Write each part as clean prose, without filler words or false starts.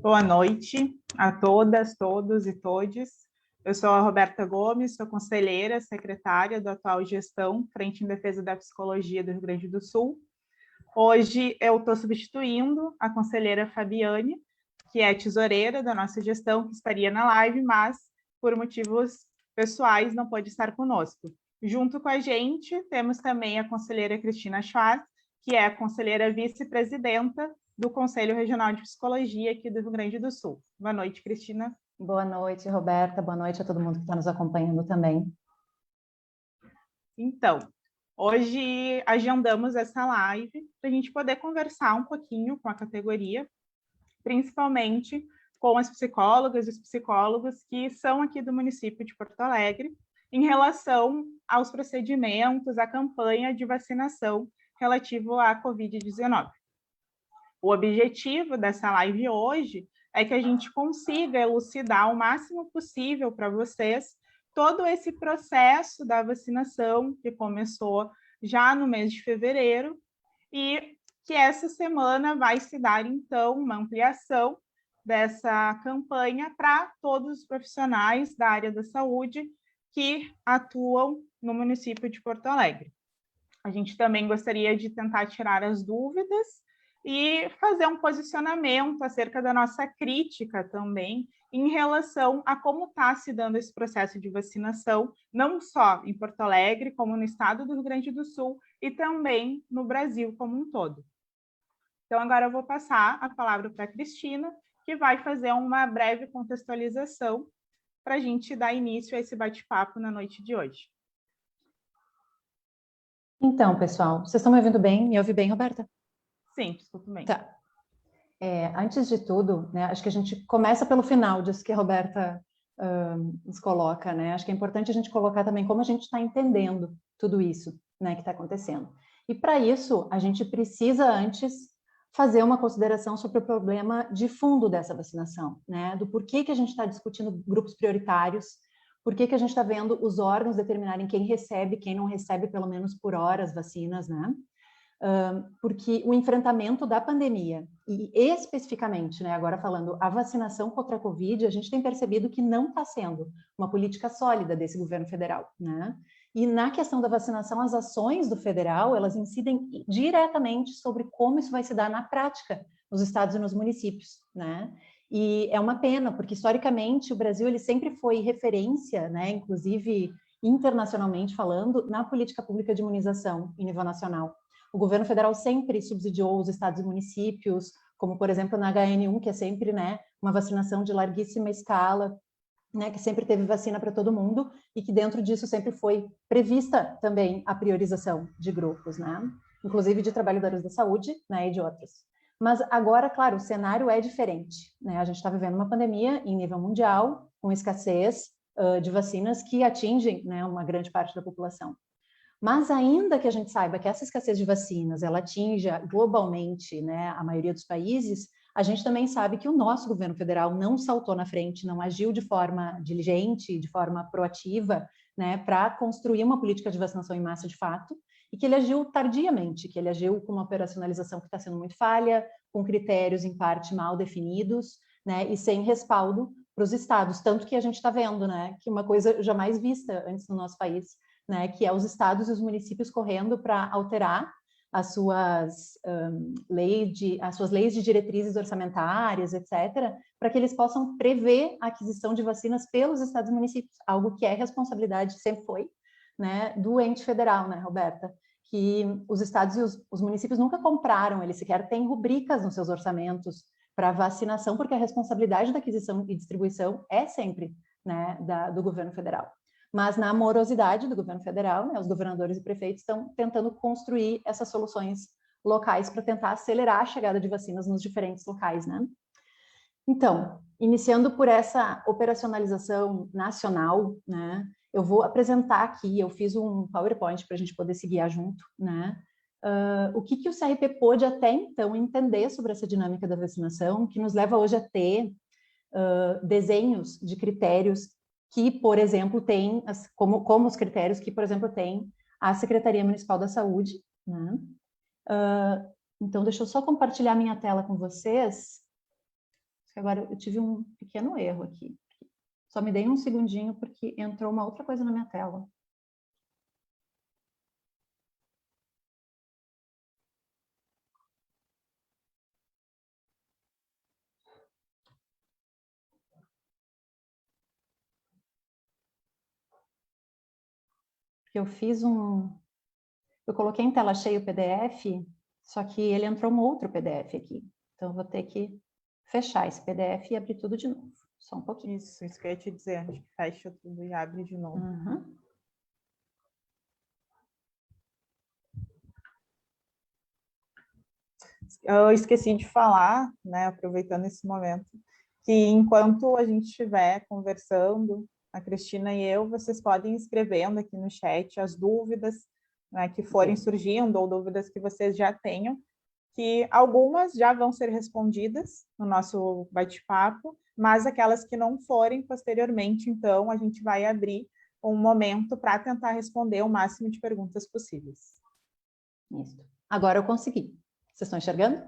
Boa noite a todas, todos e todes. Eu sou a Roberta Gomes, sou conselheira, secretária da atual gestão Frente em Defesa da Psicologia do Rio Grande do Sul. Hoje eu estou substituindo a conselheira Fabiane, que é tesoureira da nossa gestão, que estaria na live, mas por motivos pessoais não pôde estar conosco. Junto com a gente, temos também a conselheira Cristina Schwartz, que é a conselheira vice-presidenta do Conselho Regional de Psicologia aqui do Rio Grande do Sul. Boa noite, Cristina. Boa noite, Roberta. Boa noite a todo mundo que está nos acompanhando também. Então, hoje agendamos essa live para a gente poder conversar um pouquinho com a categoria, principalmente com as psicólogas e os psicólogos que são aqui do município de Porto Alegre, em relação aos procedimentos, à campanha de vacinação relativo à Covid-19. O objetivo dessa live hoje é que a gente consiga elucidar o máximo possível para vocês todo esse processo da vacinação que começou já no mês de fevereiro e que essa semana vai se dar, então, uma ampliação dessa campanha para todos os profissionais da área da saúde que atuam no município de Porto Alegre. A gente também gostaria de tentar tirar as dúvidas e fazer um posicionamento acerca da nossa crítica também em relação a como está se dando esse processo de vacinação, não só em Porto Alegre, como no estado do Rio Grande do Sul e também no Brasil como um todo. Então, agora eu vou passar a palavra para a Cristina, que vai fazer uma breve contextualização para a gente dar início a esse bate-papo na noite de hoje. Então, pessoal, vocês estão me ouvindo bem? Me ouve bem, Roberta? Sim, escuto bem. Tá. Antes de tudo, né, acho que a gente começa pelo final disso que a Roberta nos coloca, né? Acho que é importante a gente colocar também como a gente está entendendo tudo isso, né, que está acontecendo. E para isso, a gente precisa antes fazer uma consideração sobre o problema de fundo dessa vacinação, né? Do porquê que a gente está discutindo grupos prioritários, por que a gente está vendo os órgãos determinarem quem recebe, quem não recebe, pelo menos por hora, as vacinas, né? Porque o enfrentamento da pandemia, e especificamente, né, agora falando, a vacinação contra a Covid, a gente tem percebido que não está sendo uma política sólida desse governo federal, né? E na questão da vacinação, as ações do federal, elas incidem diretamente sobre como isso vai se dar na prática nos estados e nos municípios, né? E é uma pena, porque historicamente o Brasil ele sempre foi referência, né, inclusive internacionalmente falando, na política pública de imunização em nível nacional. O governo federal sempre subsidiou os estados e municípios, como, por exemplo, na HN1, que é sempre, né, uma vacinação de larguíssima escala, né, que sempre teve vacina para todo mundo, e que dentro disso sempre foi prevista também a priorização de grupos, né, inclusive de trabalhadores da saúde, né, e de outros. Mas agora, claro, o cenário é diferente, né, a gente está vivendo uma pandemia em nível mundial, com escassez de vacinas que atingem, né, uma grande parte da população. Mas ainda que a gente saiba que essa escassez de vacinas ela atinja globalmente, né, a maioria dos países, a gente também sabe que o nosso governo federal não saltou na frente, não agiu de forma diligente, de forma proativa, né, para construir uma política de vacinação em massa de fato, e que ele agiu tardiamente, que ele agiu com uma operacionalização que está sendo muito falha, com critérios em parte mal definidos, né, e sem respaldo para os estados, tanto que a gente está vendo, né, que uma coisa jamais vista antes no nosso país, né, que é os estados e os municípios correndo para alterar as suas leis de diretrizes orçamentárias, etc., para que eles possam prever a aquisição de vacinas pelos estados e municípios, algo que é responsabilidade, sempre foi, né, do ente federal, né, Roberta? Que os estados e os municípios nunca compraram, eles sequer têm rubricas nos seus orçamentos para vacinação, porque a responsabilidade da aquisição e distribuição é sempre, né, do governo federal. Mas na morosidade do governo federal, né, os governadores e prefeitos estão tentando construir essas soluções locais para tentar acelerar a chegada de vacinas nos diferentes locais, né? Então, iniciando por essa operacionalização nacional, né, eu vou apresentar aqui, eu fiz um PowerPoint para a gente poder se guiar junto, né, o que o CRP pôde até então entender sobre essa dinâmica da vacinação, que nos leva hoje a ter desenhos de critérios que, por exemplo, tem, como os critérios que, por exemplo, tem a Secretaria Municipal da Saúde, né? Então, deixa eu só compartilhar minha tela com vocês. agora eu tive um pequeno erro aqui. Só me dei um segundinho, porque entrou uma outra coisa na minha tela. Eu fiz eu coloquei em tela cheia o PDF, só que ele entrou um outro PDF aqui. Então, eu vou ter que fechar esse PDF e abrir tudo de novo. Só um pouquinho. Isso que eu ia te dizer, acho que fecha tudo e abre de novo. Uhum. Eu esqueci de falar, né, aproveitando esse momento, que enquanto a gente estiver conversando, a Cristina e eu, vocês podem ir escrevendo aqui no chat as dúvidas, né, que forem surgindo ou dúvidas que vocês já tenham, que algumas já vão ser respondidas no nosso bate-papo, mas aquelas que não forem posteriormente, então a gente vai abrir um momento para tentar responder o máximo de perguntas possíveis. Isso. Agora eu consegui. Vocês estão enxergando?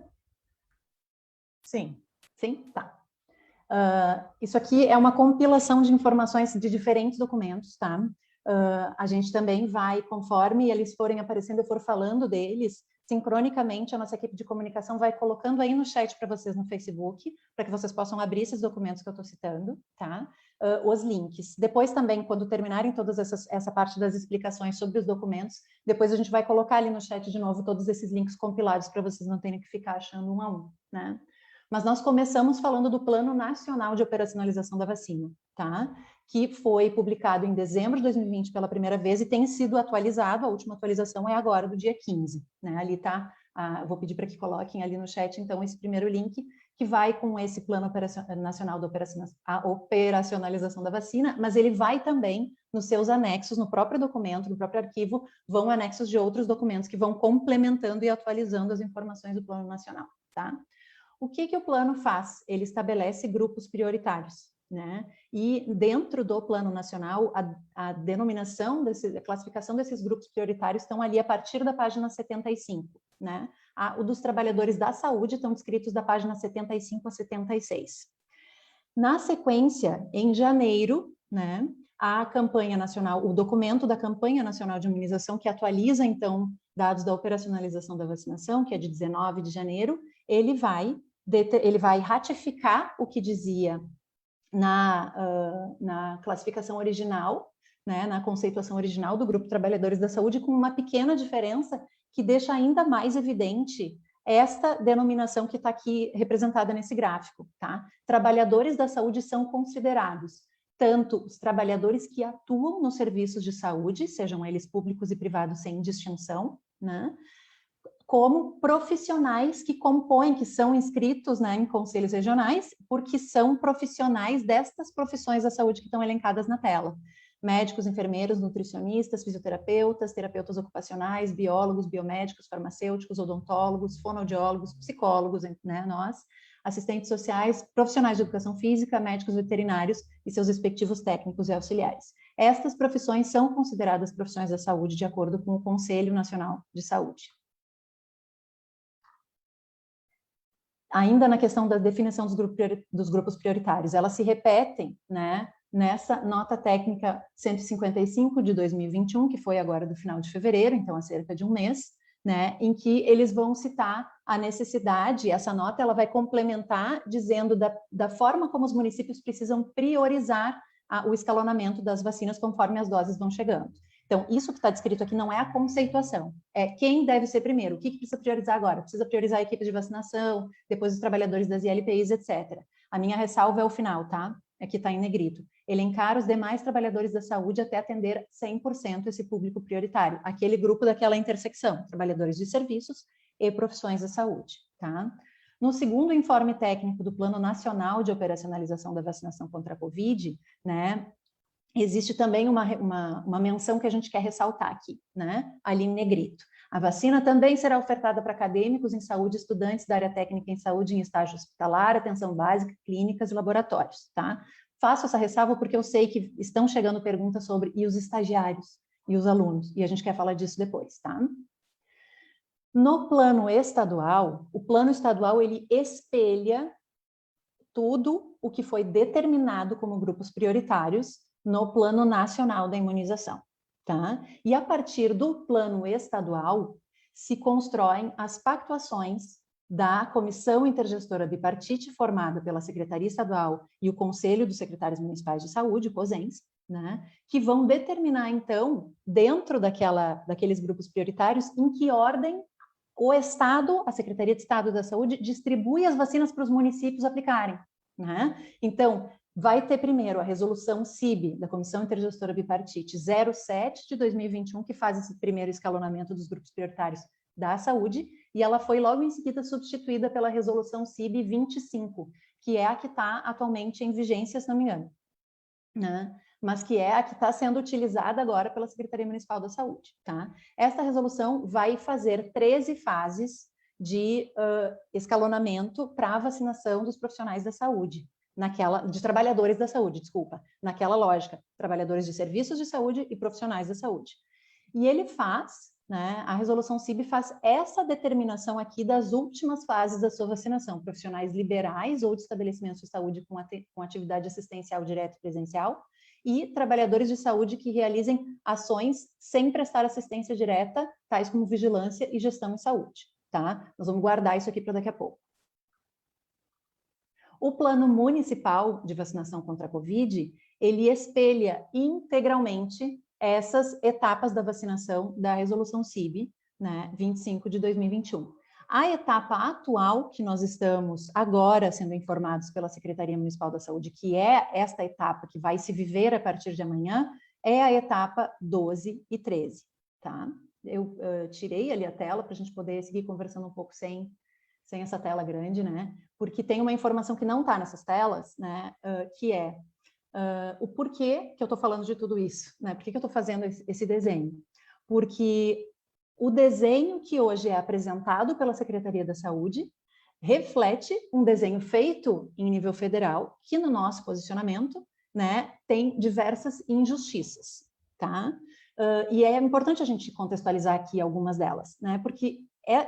Sim. Sim? Tá. Isso aqui é uma compilação de informações de diferentes documentos, tá? A gente também vai, conforme eles forem aparecendo, eu for falando deles, sincronicamente a nossa equipe de comunicação vai colocando aí no chat para vocês no Facebook, para que vocês possam abrir esses documentos que eu estou citando, tá? Os links. Depois também, quando terminarem todas essa parte das explicações sobre os documentos, depois a gente vai colocar ali no chat de novo todos esses links compilados para vocês não terem que ficar achando um a um, né? Mas nós começamos falando do Plano Nacional de Operacionalização da Vacina, tá? Que foi publicado em dezembro de 2020 pela primeira vez e tem sido atualizado, a última atualização é agora, do dia 15, né? Ali tá, vou pedir para que coloquem ali no chat, então, esse primeiro link, que vai com esse Plano Nacional de Operacionalização da Vacina, mas ele vai também nos seus anexos, no próprio documento, no próprio arquivo, vão anexos de outros documentos que vão complementando e atualizando as informações do Plano Nacional, tá? O que o plano faz? Ele estabelece grupos prioritários, né? E dentro do Plano Nacional, a denominação, a classificação desses grupos prioritários estão ali a partir da página 75, né? O dos trabalhadores da saúde estão descritos da página 75 a 76. Na sequência, em janeiro, né, a campanha nacional, o documento da campanha nacional de imunização, que atualiza, então, dados da operacionalização da vacinação, que é de 19 de janeiro, ele vai ratificar o que dizia na classificação original, né, na conceituação original do Grupo Trabalhadores da Saúde, com uma pequena diferença que deixa ainda mais evidente esta denominação que está aqui representada nesse gráfico, tá? Trabalhadores da saúde são considerados tanto os trabalhadores que atuam nos serviços de saúde, sejam eles públicos e privados sem distinção, né? Como profissionais que compõem, que são inscritos, né, em conselhos regionais, porque são profissionais destas profissões da saúde que estão elencadas na tela. Médicos, enfermeiros, nutricionistas, fisioterapeutas, terapeutas ocupacionais, biólogos, biomédicos, farmacêuticos, odontólogos, fonoaudiólogos, psicólogos, né, nós, assistentes sociais, profissionais de educação física, médicos veterinários e seus respectivos técnicos e auxiliares. Estas profissões são consideradas profissões da saúde de acordo com o Conselho Nacional de Saúde. Ainda na questão da definição dos grupos prioritários, elas se repetem, né, nessa nota técnica 155 de 2021, que foi agora do final de fevereiro, então há cerca de um mês, né, em que eles vão citar a necessidade, essa nota ela vai complementar dizendo da forma como os municípios precisam priorizar o escalonamento das vacinas conforme as doses vão chegando. Então, isso que está descrito aqui não é a conceituação, é quem deve ser primeiro, o que precisa priorizar agora? Precisa priorizar a equipe de vacinação, depois os trabalhadores das ILPIs, etc. A minha ressalva é o final, tá? Aqui está em negrito. Elencar os demais trabalhadores da saúde até atender 100% esse público prioritário, aquele grupo daquela intersecção, trabalhadores de serviços e profissões da saúde, tá? No segundo informe técnico do Plano Nacional de Operacionalização da Vacinação contra a Covid, né, existe também uma menção que a gente quer ressaltar aqui, né? Ali em negrito. A vacina também será ofertada para acadêmicos em saúde, estudantes da área técnica em saúde em estágio hospitalar, atenção básica, clínicas e laboratórios, tá? Faço essa ressalva porque eu sei que estão chegando perguntas sobre e os estagiários e os alunos, e a gente quer falar disso depois, tá? No plano estadual, o plano estadual ele espelha tudo o que foi determinado como grupos prioritários no Plano Nacional da Imunização, tá? E a partir do plano estadual se constroem as pactuações da Comissão Intergestora Bipartite, formada pela Secretaria Estadual e o Conselho dos Secretários Municipais de Saúde, COSENS, né, que vão determinar, então, dentro daqueles grupos prioritários, em que ordem o Estado, a Secretaria de Estado da Saúde, distribui as vacinas para os municípios aplicarem, né? Então, vai ter primeiro a resolução CIB, da Comissão Intergestora Bipartite 07 de 2021, que faz esse primeiro escalonamento dos grupos prioritários da saúde, e ela foi logo em seguida substituída pela resolução CIB 25, que é a que está atualmente em vigência, se não me engano, né? Mas que é a que está sendo utilizada agora pela Secretaria Municipal da Saúde, tá? Esta resolução vai fazer 13 fases de escalonamento para a vacinação dos profissionais da saúde, de trabalhadores da saúde, desculpa, naquela lógica, trabalhadores de serviços de saúde e profissionais da saúde. E ele faz, né, a resolução CIB faz essa determinação aqui das últimas fases da sua vacinação, profissionais liberais ou de estabelecimentos de saúde com atividade assistencial direta e presencial, e trabalhadores de saúde que realizem ações sem prestar assistência direta, tais como vigilância e gestão em saúde, tá? Nós vamos guardar isso aqui para daqui a pouco. O Plano Municipal de Vacinação contra a Covid, ele espelha integralmente essas etapas da vacinação da Resolução CIB, né, 25 de 2021. A etapa atual, que nós estamos agora sendo informados pela Secretaria Municipal da Saúde, que é esta etapa que vai se viver a partir de amanhã, é a etapa 12 e 13, tá? Eu tirei ali a tela para a gente poder seguir conversando um pouco sem essa tela grande, né? Porque tem uma informação que não está nessas telas, né? Que é o porquê que eu estou falando de tudo isso, né? Por que eu estou fazendo esse desenho? Porque o desenho que hoje é apresentado pela Secretaria da Saúde reflete um desenho feito em nível federal, que no nosso posicionamento, né, tem diversas injustiças, tá? E é importante a gente contextualizar aqui algumas delas, né? Porque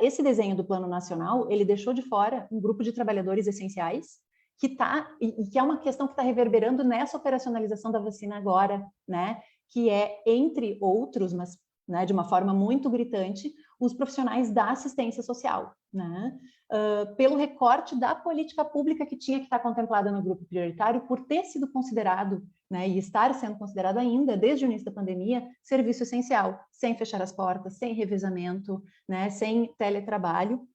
esse desenho do Plano Nacional, ele deixou de fora um grupo de trabalhadores essenciais que que é uma questão que está reverberando nessa operacionalização da vacina agora, né? Que é, entre outros, mas, né, de uma forma muito gritante, os profissionais da assistência social, né? Pelo recorte da política pública que tinha que estar contemplada no grupo prioritário, por ter sido considerado, né, e estar sendo considerado ainda, desde o início da pandemia, serviço essencial, sem fechar as portas, sem revezamento, né, sem teletrabalho,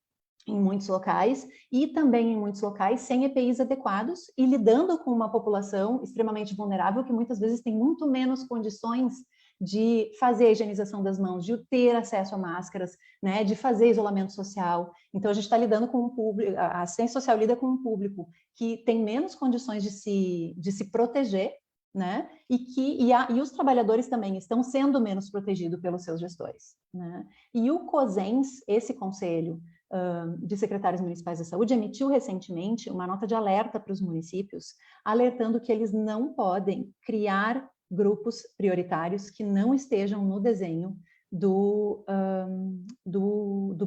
em muitos locais, e também em muitos locais sem EPIs adequados, e lidando com uma população extremamente vulnerável, que muitas vezes tem muito menos condições de fazer a higienização das mãos, de ter acesso a máscaras, né, de fazer isolamento social. Então, a gente está lidando com um público, a assistência social lida com um público que tem menos condições de se proteger, né, e os trabalhadores também estão sendo menos protegidos pelos seus gestores, né. E o COSENS, esse conselho de secretários municipais da saúde, emitiu recentemente uma nota de alerta para os municípios, alertando que eles não podem criar grupos prioritários que não estejam no desenho do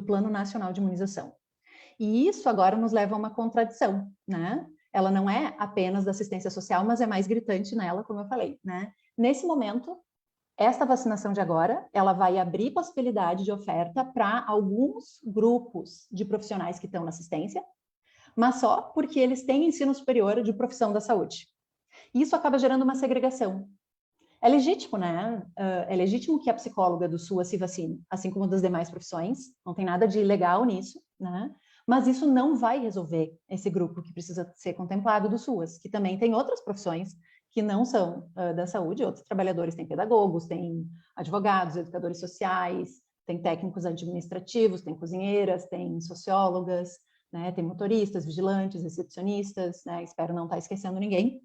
Plano Nacional de Imunização. E isso agora nos leva a uma contradição, né? Ela não é apenas da assistência social, mas é mais gritante nela, como eu falei, né? Nesse momento, esta vacinação de agora, ela vai abrir possibilidade de oferta para alguns grupos de profissionais que estão na assistência, mas só porque eles têm ensino superior de profissão da saúde. Isso acaba gerando uma segregação. É legítimo, né? É legítimo que a psicóloga do SUAS se vacine, assim como das demais profissões, não tem nada de ilegal nisso, né? Mas isso não vai resolver esse grupo que precisa ser contemplado do SUAS, que também tem outras profissões que não são da saúde, outros trabalhadores, tem pedagogos, tem advogados, educadores sociais, tem técnicos administrativos, tem cozinheiras, tem sociólogas, né? Tem motoristas, vigilantes, recepcionistas, né? Espero não estar esquecendo ninguém,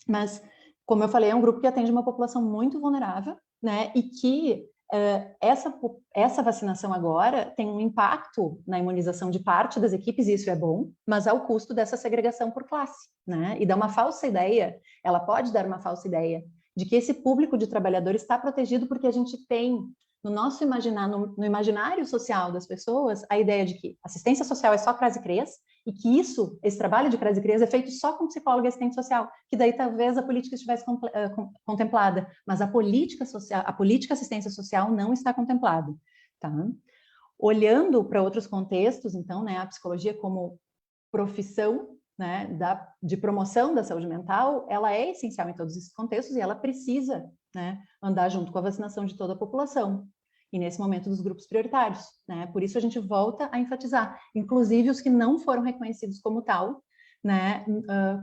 mas, como eu falei, é um grupo que atende uma população muito vulnerável, né? E que essa vacinação agora tem um impacto na imunização de parte das equipes, e isso é bom, mas ao custo dessa segregação por classe, né? E dá uma falsa ideia, ela pode dar uma falsa ideia, de que esse público de trabalhadores está protegido porque a gente tem, no nosso imaginário social das pessoas, a ideia de que assistência social é só CRAS e CREAS, E que esse trabalho de CRAS e CRIAS é feito só com psicólogo e assistente social, que daí talvez a política estivesse contemplada, mas a política social, a política assistência social não está contemplada, tá? Olhando para outros contextos, então, né, a psicologia como profissão, né, de promoção da saúde mental, ela é essencial em todos esses contextos e ela precisa, né, andar junto com a vacinação de toda a população. E nesse momento dos grupos prioritários, né? Por isso a gente volta a enfatizar, inclusive os que não foram reconhecidos como tal, né,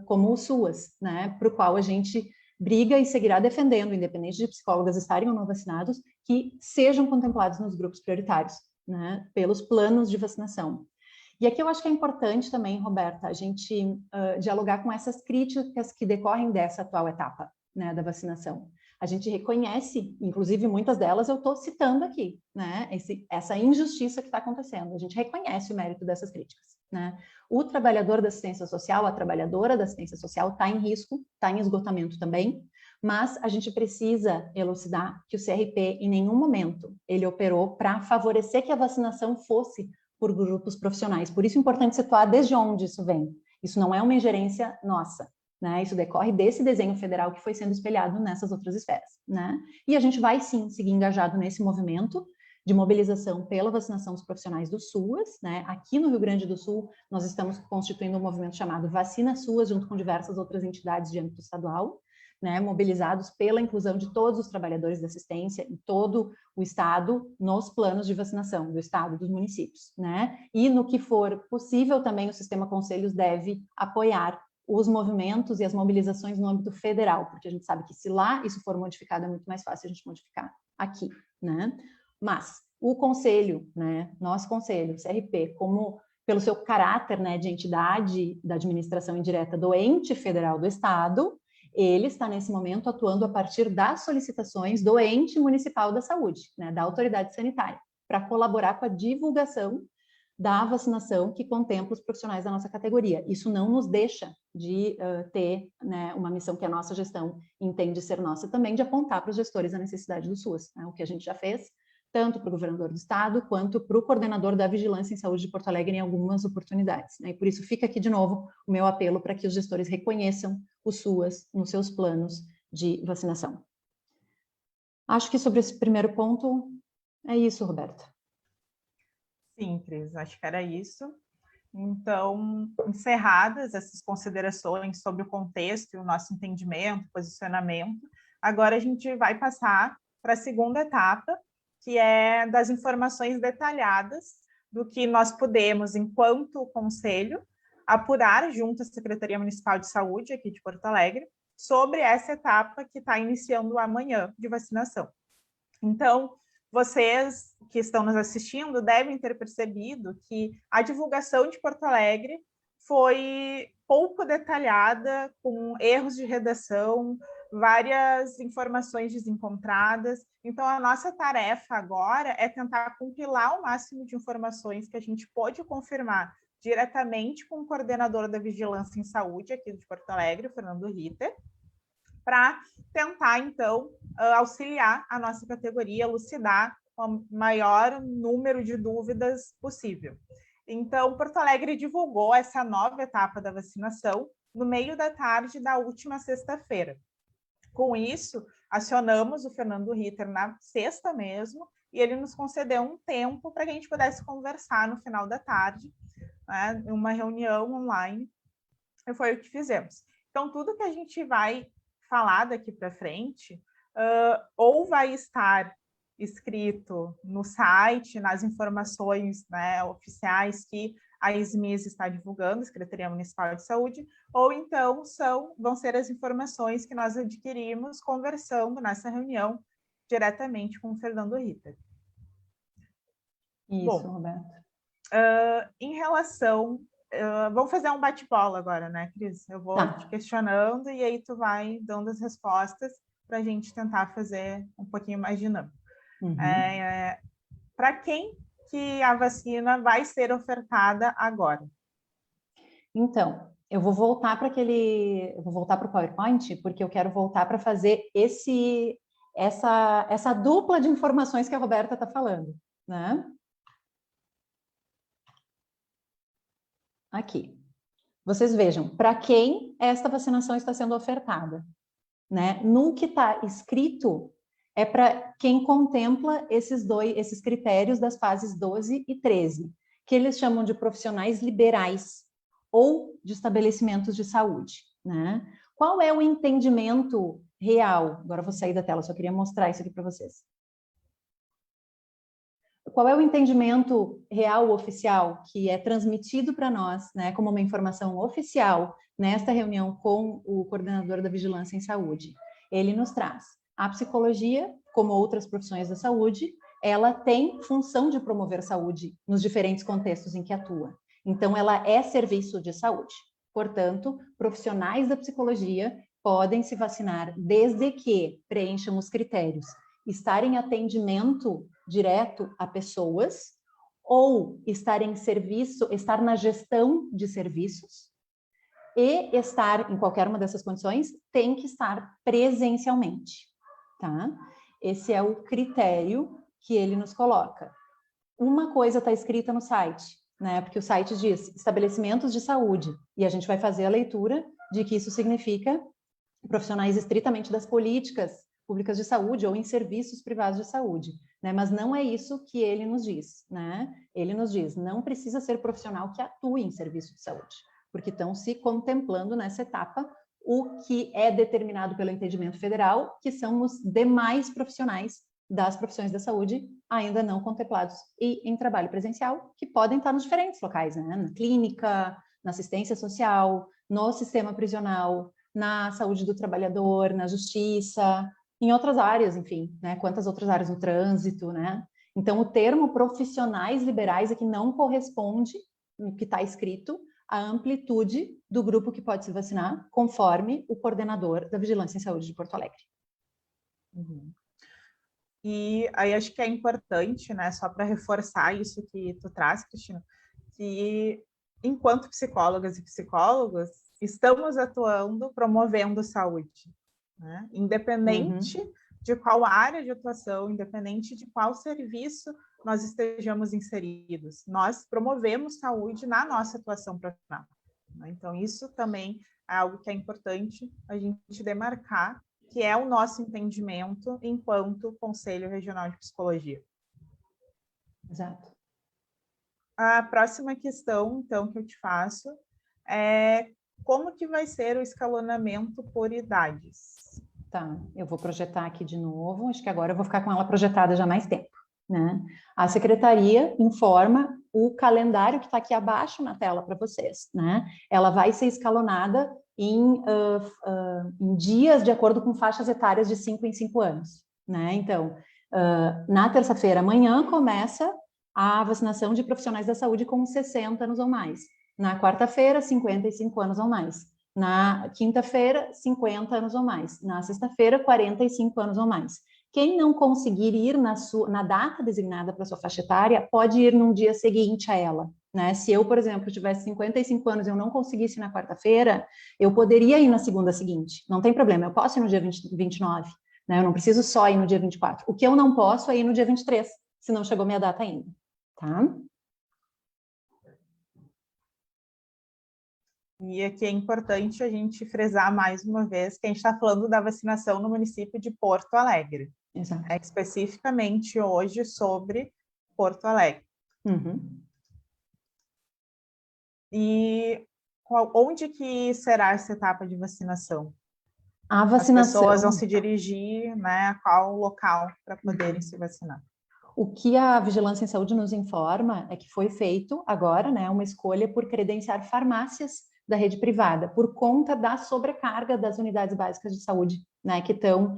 como o SUAS, né, para o qual a gente briga e seguirá defendendo, independente de psicólogas estarem ou não vacinados, que sejam contemplados nos grupos prioritários, né, pelos planos de vacinação. E aqui eu acho que é importante também, Roberta, a gente dialogar com essas críticas que decorrem dessa atual etapa, né, da vacinação. A gente reconhece, inclusive muitas delas eu estou citando aqui, né, essa injustiça que está acontecendo. A gente reconhece o mérito dessas críticas, né? O trabalhador da assistência social, a trabalhadora da assistência social está em risco, está em esgotamento também, mas a gente precisa elucidar que o CRP em nenhum momento ele operou para favorecer que a vacinação fosse por grupos profissionais. Por isso é importante situar desde onde isso vem. Isso não é uma ingerência nossa, né? Isso decorre desse desenho federal que foi sendo espelhado nessas outras esferas, né? E a gente vai sim seguir engajado nesse movimento de mobilização pela vacinação dos profissionais do SUAS, né? Aqui no Rio Grande do Sul, nós estamos constituindo um movimento chamado Vacina SUAS, junto com diversas outras entidades de âmbito estadual, né, mobilizados pela inclusão de todos os trabalhadores da assistência em todo o estado nos planos de vacinação do estado e dos municípios, né? E no que for possível também o sistema conselhos deve apoiar os movimentos e as mobilizações no âmbito federal, porque a gente sabe que se lá isso for modificado é muito mais fácil a gente modificar aqui, né? Mas o conselho, né, nosso conselho, o CRP, como pelo seu caráter, né, de entidade da administração indireta do ente federal do estado, ele está, nesse momento, atuando a partir das solicitações do ente municipal da saúde, né, da autoridade sanitária, para colaborar com a divulgação da vacinação que contempla os profissionais da nossa categoria. Isso não nos deixa de ter, né, uma missão que a nossa gestão entende ser nossa também, de apontar para os gestores a necessidade do SUAS, né, o que a gente já fez, tanto para o governador do estado, quanto para o coordenador da Vigilância em Saúde de Porto Alegre em algumas oportunidades, né? E por isso fica aqui de novo o meu apelo para que os gestores reconheçam o SUAS nos seus planos de vacinação. Acho que sobre esse primeiro ponto é isso, Roberta. Sim, Cris, acho que era isso. Então, encerradas essas considerações sobre o contexto e o nosso entendimento, posicionamento, agora a gente vai passar para a segunda etapa, que é das informações detalhadas do que nós podemos, enquanto conselho, apurar junto à Secretaria Municipal de Saúde, aqui de Porto Alegre, sobre essa etapa que está iniciando amanhã de vacinação. Então, vocês que estão nos assistindo devem ter percebido que a divulgação de Porto Alegre foi pouco detalhada, com erros de redação, várias informações desencontradas. Então, a nossa tarefa agora é tentar compilar o máximo de informações que a gente pode confirmar diretamente com o coordenador da Vigilância em Saúde aqui de Porto Alegre, o Fernando Ritter, para tentar, então, auxiliar a nossa categoria, elucidar o maior número de dúvidas possível. Então, Porto Alegre divulgou essa nova etapa da vacinação no meio da tarde da última sexta-feira. Com isso, acionamos o Fernando Ritter na sexta mesmo, e ele nos concedeu um tempo para que a gente pudesse conversar no final da tarde, né, em uma reunião online, e foi o que fizemos. Então, tudo que a gente vai falar daqui para frente, ou vai estar escrito no site, nas informações, né, oficiais que a SMIS está divulgando, a Secretaria Municipal de Saúde, ou então vão ser as informações que nós adquirimos conversando nessa reunião diretamente com o Fernando Ritter. Isso, bom, Roberto. Em relação... vamos fazer um bate-bola agora, né, Cris? Eu vou te questionando e aí tu vai dando as respostas para a gente tentar fazer um pouquinho mais dinâmico. Uhum. Para quem que a vacina vai ser ofertada agora? Então, eu vou voltar para o PowerPoint, porque eu quero voltar para fazer essa dupla de informações que a Roberta está falando, né? aqui. Vocês vejam, para quem esta vacinação está sendo ofertada, né? No que está escrito, é para quem contempla esses critérios das fases 12 e 13, que eles chamam de profissionais liberais ou de estabelecimentos de saúde, né? Qual é o entendimento real? Agora eu vou sair da tela, só queria mostrar isso aqui para vocês. Qual é o entendimento real, oficial, que é transmitido para nós, né, como uma informação oficial, nesta reunião com o coordenador da Vigilância em Saúde? Ele nos traz a psicologia, como outras profissões da saúde, ela tem função de promover saúde nos diferentes contextos em que atua. Então, ela é serviço de saúde. Portanto, profissionais da psicologia podem se vacinar desde que preencham os critérios, estar em atendimento direto a pessoas, ou estar em serviço, estar na gestão de serviços, e estar em qualquer uma dessas condições, tem que estar presencialmente, tá? Esse é o critério que ele nos coloca. Uma coisa está escrita no site, né? Porque o site diz estabelecimentos de saúde, e a gente vai fazer a leitura de que isso significa profissionais estritamente das políticas públicas de saúde ou em serviços privados de saúde, né? Mas não é isso que ele nos diz, né? Ele nos diz, não precisa ser profissional que atue em serviço de saúde, porque estão se contemplando nessa etapa o que é determinado pelo entendimento federal, que são os demais profissionais das profissões da saúde ainda não contemplados e em trabalho presencial, que podem estar nos diferentes locais, né? Na clínica, na assistência social, no sistema prisional, na saúde do trabalhador, na justiça, em outras áreas, enfim, né? Quantas outras áreas no trânsito, né? Então, o termo profissionais liberais é que não corresponde, no que está escrito, à amplitude do grupo que pode se vacinar, conforme o coordenador da Vigilância em Saúde de Porto Alegre. Uhum. E aí acho que é importante, né, só para reforçar isso que tu traz, Cristina, que enquanto psicólogas e psicólogos, estamos atuando promovendo saúde, né? Independente de qual área de atuação, independente de qual serviço nós estejamos inseridos, nós promovemos saúde na nossa atuação profissional, né? Então, isso também é algo que é importante a gente demarcar, que é o nosso entendimento enquanto Conselho Regional de Psicologia. Exato. A próxima questão, então, que eu te faço é como que vai ser o escalonamento por idades? Tá, eu vou projetar aqui de novo, acho que agora eu vou ficar com ela projetada já há mais tempo, né? A Secretaria informa o calendário que está aqui abaixo na tela para vocês, né? Ela vai ser escalonada em dias de acordo com faixas etárias de 5 em 5 anos, né? Então, na terça-feira, amanhã, começa a vacinação de profissionais da saúde com 60 anos ou mais. Na quarta-feira, 55 anos ou mais. Na quinta-feira, 50 anos ou mais. Na sexta-feira, 45 anos ou mais. Quem não conseguir ir na data designada para sua faixa etária, pode ir num dia seguinte a ela, né? Se eu, por exemplo, tivesse 55 anos e eu não conseguisse na quarta-feira, eu poderia ir na segunda seguinte. Não tem problema, eu posso ir no dia 29, né? Eu não preciso só ir no dia 24. O que eu não posso é ir no dia 23, se não chegou minha data ainda, tá? E aqui é importante a gente frisar mais uma vez que a gente está falando da vacinação no município de Porto Alegre. Exato. Especificamente hoje sobre Porto Alegre. E onde que será essa etapa de vacinação? A vacinação... As pessoas vão se dirigir, né, a qual local para poderem se vacinar? O que a Vigilância em Saúde nos informa é que foi feito agora, né, uma escolha por credenciar farmácias da rede privada, por conta da sobrecarga das unidades básicas de saúde, né, que estão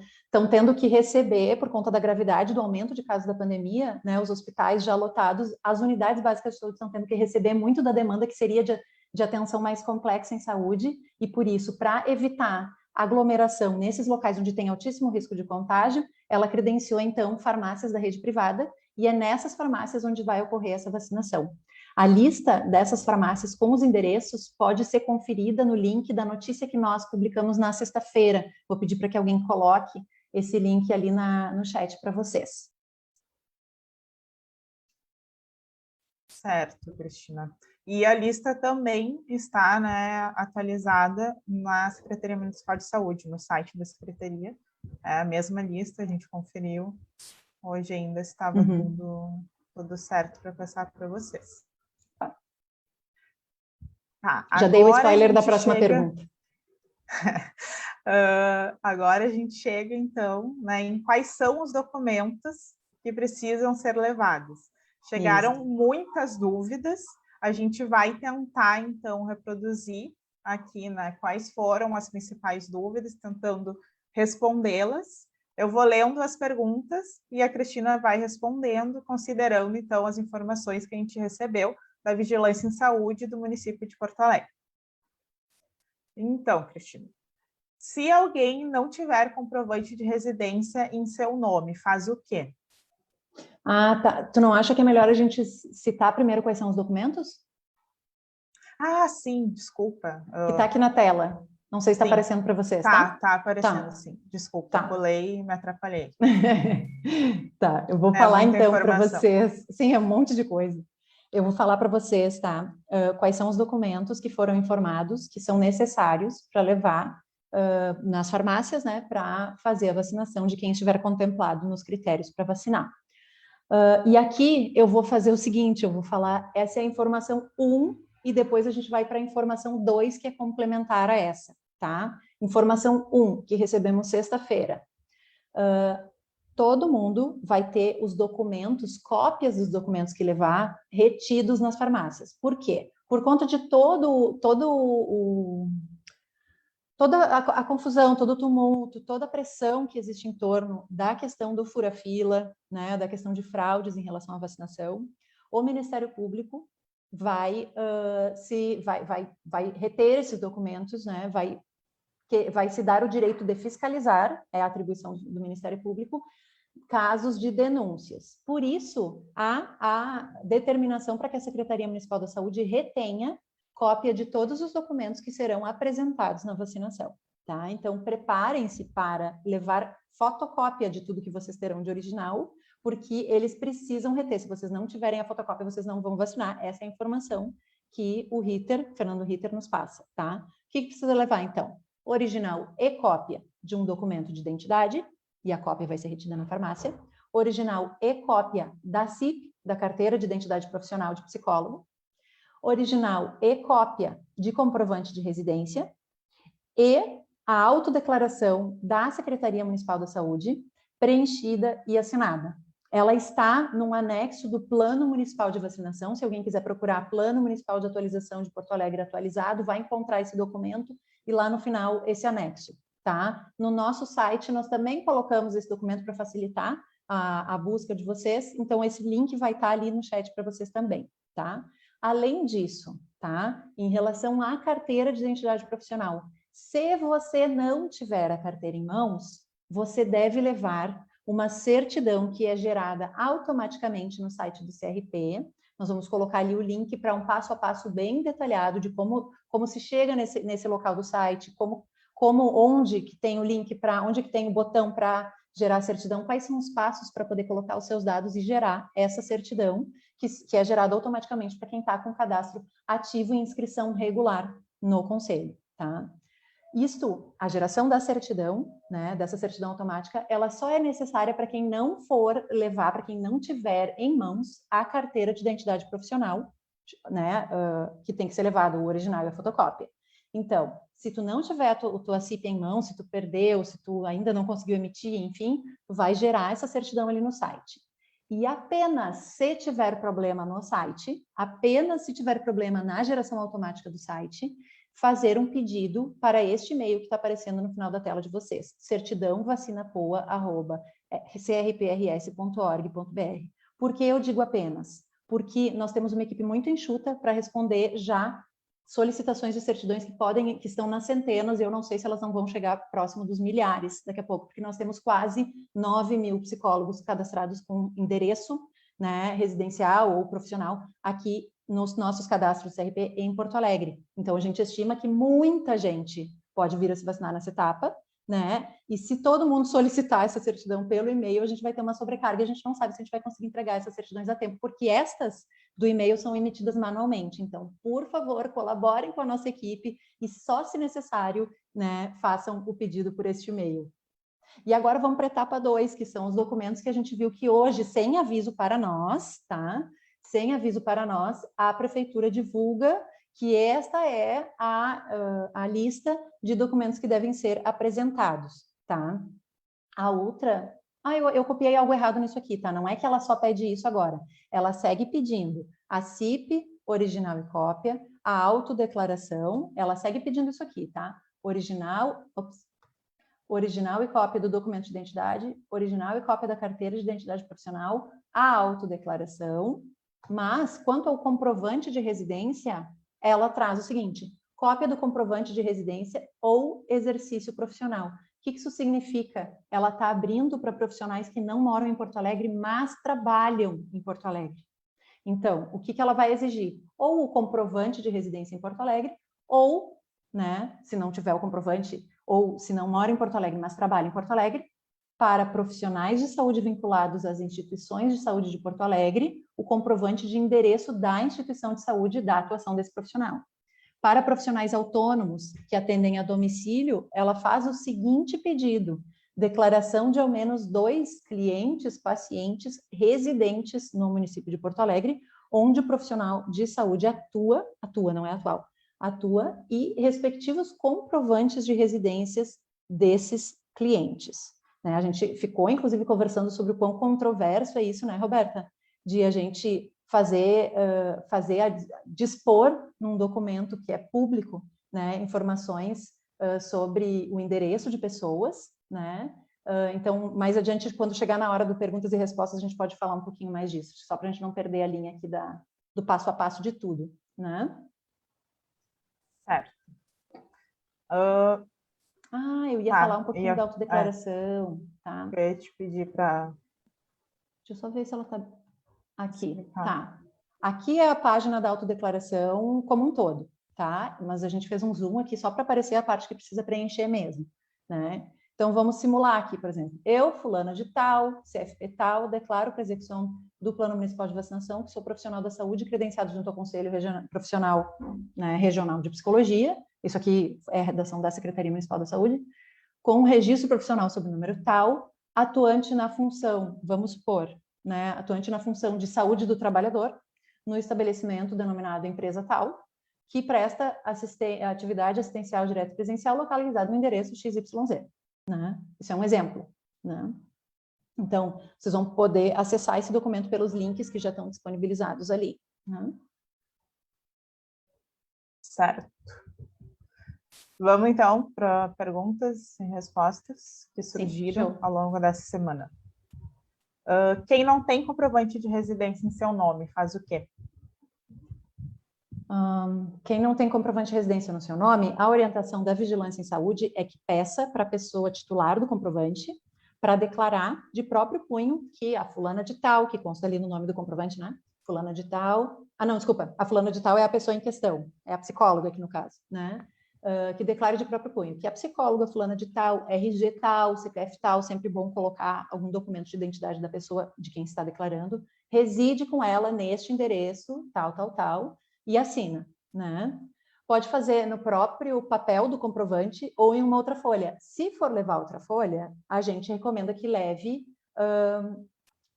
tendo que receber, por conta da gravidade do aumento de casos da pandemia, né, os hospitais já lotados, as unidades básicas de saúde estão tendo que receber muito da demanda que seria de atenção mais complexa em saúde, e por isso, para evitar aglomeração nesses locais onde tem altíssimo risco de contágio, ela credenciou, então, farmácias da rede privada, e é nessas farmácias onde vai ocorrer essa vacinação. A lista dessas farmácias com os endereços pode ser conferida no link da notícia que nós publicamos na sexta-feira. Vou pedir para que alguém coloque esse link ali no chat para vocês. Certo, Cristina. E a lista também está, né, atualizada na Secretaria Municipal de Saúde, no site da Secretaria. É a mesma lista, a gente conferiu. Hoje ainda estava tudo certo para passar para vocês. Tá, já dei o spoiler da próxima pergunta. Agora a gente chega, então, né, em quais são os documentos que precisam ser levados. Chegaram muitas dúvidas, a gente vai tentar, então, reproduzir aqui, né, quais foram as principais dúvidas, tentando respondê-las. Eu vou lendo as perguntas e a Cristina vai respondendo, considerando, então, as informações que a gente recebeu da Vigilância em Saúde do município de Porto Alegre. Então, Cristina, se alguém não tiver comprovante de residência em seu nome, faz o quê? Ah, tá. Tu não acha que é melhor a gente citar primeiro quais são os documentos? Ah, sim, desculpa. Que está aqui na tela. Não sei se está aparecendo para vocês, tá? Tá aparecendo, sim. Desculpa, pulei e me atrapalhei. Tá, eu vou falar então para vocês. Sim, é um monte de coisa. Eu vou falar para vocês, tá? Quais são os documentos que foram informados, que são necessários para levar nas farmácias, né? Para fazer a vacinação de quem estiver contemplado nos critérios para vacinar. E aqui eu vou fazer o seguinte, eu vou falar, essa é a informação 1, e depois a gente vai para a informação 2, que é complementar a essa, tá? Informação 1, que recebemos sexta-feira. Todo mundo vai ter os documentos, cópias dos documentos que levar, retidos nas farmácias. Por quê? Por conta de toda a confusão, todo o tumulto, toda a pressão que existe em torno da questão do fura-fila, né, da questão de fraudes em relação à vacinação, o Ministério Público vai reter esses documentos, né, vai se dar o direito de fiscalizar, é a atribuição do Ministério Público, casos de denúncias. Por isso, há a determinação para que a Secretaria Municipal da Saúde retenha cópia de todos os documentos que serão apresentados na vacinação, tá? Então, preparem-se para levar fotocópia de tudo que vocês terão de original, porque eles precisam reter. Se vocês não tiverem a fotocópia, vocês não vão vacinar. Essa é a informação que o Fernando Ritter, nos passa, tá? O que precisa levar, então? Original e cópia de um documento de identidade, e a cópia vai ser retida na farmácia. Original e cópia da CIP, da Carteira de Identidade Profissional de Psicólogo. Original e cópia de comprovante de residência. E a autodeclaração da Secretaria Municipal da Saúde, preenchida e assinada. Ela está num anexo do Plano Municipal de Vacinação. Se alguém quiser procurar Plano Municipal de Atualização de Porto Alegre atualizado, vai encontrar esse documento e lá no final esse anexo, tá? No nosso site nós também colocamos esse documento para facilitar a busca de vocês, então esse link vai estar ali no chat para vocês também, tá? Além disso, tá? Em relação à carteira de identidade profissional, se você não tiver a carteira em mãos, você deve levar uma certidão que é gerada automaticamente no site do CRP. Nós vamos colocar ali o link para um passo a passo bem detalhado de como se chega nesse local do site, onde que tem o link onde que tem o botão para gerar a certidão, quais são os passos para poder colocar os seus dados e gerar essa certidão, que é gerada automaticamente para quem está com o cadastro ativo e inscrição regular no Conselho, tá? A geração da certidão, né, dessa certidão automática, ela só é necessária para quem não for levar, para quem não tiver em mãos a carteira de identidade profissional, né, que tem que ser levado o original e a fotocópia. Então, se tu não tiver a tua CIP em mão, se tu perdeu, se tu ainda não conseguiu emitir, enfim, tu vai gerar essa certidão ali no site. E apenas se tiver problema no site, apenas se tiver problema na geração automática do site, fazer um pedido para este e-mail que está aparecendo no final da tela de vocês, certidãovacinapoa@crprs.org.br. Por que eu digo apenas? Porque nós temos uma equipe muito enxuta para responder já solicitações de certidões que estão nas centenas, e eu não sei se elas não vão chegar próximo dos milhares daqui a pouco, porque nós temos quase 9.000 psicólogos cadastrados com endereço, né, residencial ou profissional aqui nos nossos cadastros CRP em Porto Alegre. Então, a gente estima que muita gente pode vir a se vacinar nessa etapa, né? E se todo mundo solicitar essa certidão pelo e-mail, a gente vai ter uma sobrecarga, a gente não sabe se a gente vai conseguir entregar essas certidões a tempo, porque estas do e-mail são emitidas manualmente. Então, por favor, colaborem com a nossa equipe e só se necessário, né, façam o pedido por este e-mail. E agora vamos para a etapa 2, que são os documentos que a gente viu que hoje, sem aviso para nós, tá? Sem aviso para nós, a prefeitura divulga que esta é a lista de documentos que devem ser apresentados, tá? A outra... eu copiei algo errado nisso aqui, tá? Não é que ela só pede isso agora. Ela segue pedindo a CIP, original e cópia, a autodeclaração, ela segue pedindo isso aqui, tá? Original e cópia do documento de identidade, original e cópia da carteira de identidade profissional, a autodeclaração, mas quanto ao comprovante de residência, ela traz o seguinte: cópia do comprovante de residência ou exercício profissional. O que isso significa? Ela está abrindo para profissionais que não moram em Porto Alegre, mas trabalham em Porto Alegre. Então, o que ela vai exigir? Ou o comprovante de residência em Porto Alegre, ou, né, se não tiver o comprovante, ou se não mora em Porto Alegre, mas trabalha em Porto Alegre, para profissionais de saúde vinculados às instituições de saúde de Porto Alegre, o comprovante de endereço da instituição de saúde da atuação desse profissional. Para profissionais autônomos que atendem a domicílio, ela faz o seguinte pedido: declaração de ao menos 2 clientes, pacientes residentes no município de Porto Alegre, onde o profissional de saúde atua, não é atual, atua, e respectivos comprovantes de residências desses clientes. Né? A gente ficou, inclusive, conversando sobre o quão controverso é isso, né, Roberta? De a gente dispor num documento que é público, né, informações sobre o endereço de pessoas, né? Então, mais adiante, quando chegar na hora do perguntas e respostas, a gente pode falar um pouquinho mais disso, só para a gente não perder a linha aqui do passo a passo de tudo, né? Certo. Eu ia falar um pouquinho da autodeclaração, tá? Eu ia te pedir para... Deixa eu só ver se ela está... Aqui, tá. Aqui é a página da autodeclaração como um todo, tá? Mas a gente fez um zoom aqui só para aparecer a parte que precisa preencher mesmo, né? Então, vamos simular aqui, por exemplo. Eu, fulana de tal, CFP tal, declaro para execução do Plano Municipal de Vacinação que sou profissional da saúde credenciado junto ao Conselho Profissional, né, Regional de Psicologia. Isso aqui é a redação da Secretaria Municipal da Saúde. Com um registro profissional sob o número tal, atuante na função, vamos supor, né, atuante na função de saúde do trabalhador, no estabelecimento denominado empresa tal, que presta atividade assistencial direta presencial localizado no endereço XYZ. Né? Isso é um exemplo. Né? Então, vocês vão poder acessar esse documento pelos links que já estão disponibilizados ali. Né? Certo. Vamos, então, para perguntas e respostas que surgiram ao longo dessa semana. Quem não tem comprovante de residência em seu nome, faz o quê? Quem não tem comprovante de residência no seu nome, a orientação da Vigilância em Saúde é que peça para a pessoa titular do comprovante para declarar de próprio punho que a fulana de tal, que consta ali no nome do comprovante, né? Fulana de tal... não, desculpa. A fulana de tal é a pessoa em questão, é a psicóloga aqui no caso, né? Que declare de próprio punho que a psicóloga fulana de tal, RG tal, CPF tal, sempre bom colocar algum documento de identidade da pessoa de quem está declarando, reside com ela neste endereço, tal, tal, tal, e assina, né? Pode fazer no próprio papel do comprovante ou em uma outra folha. Se for levar outra folha, a gente recomenda que leve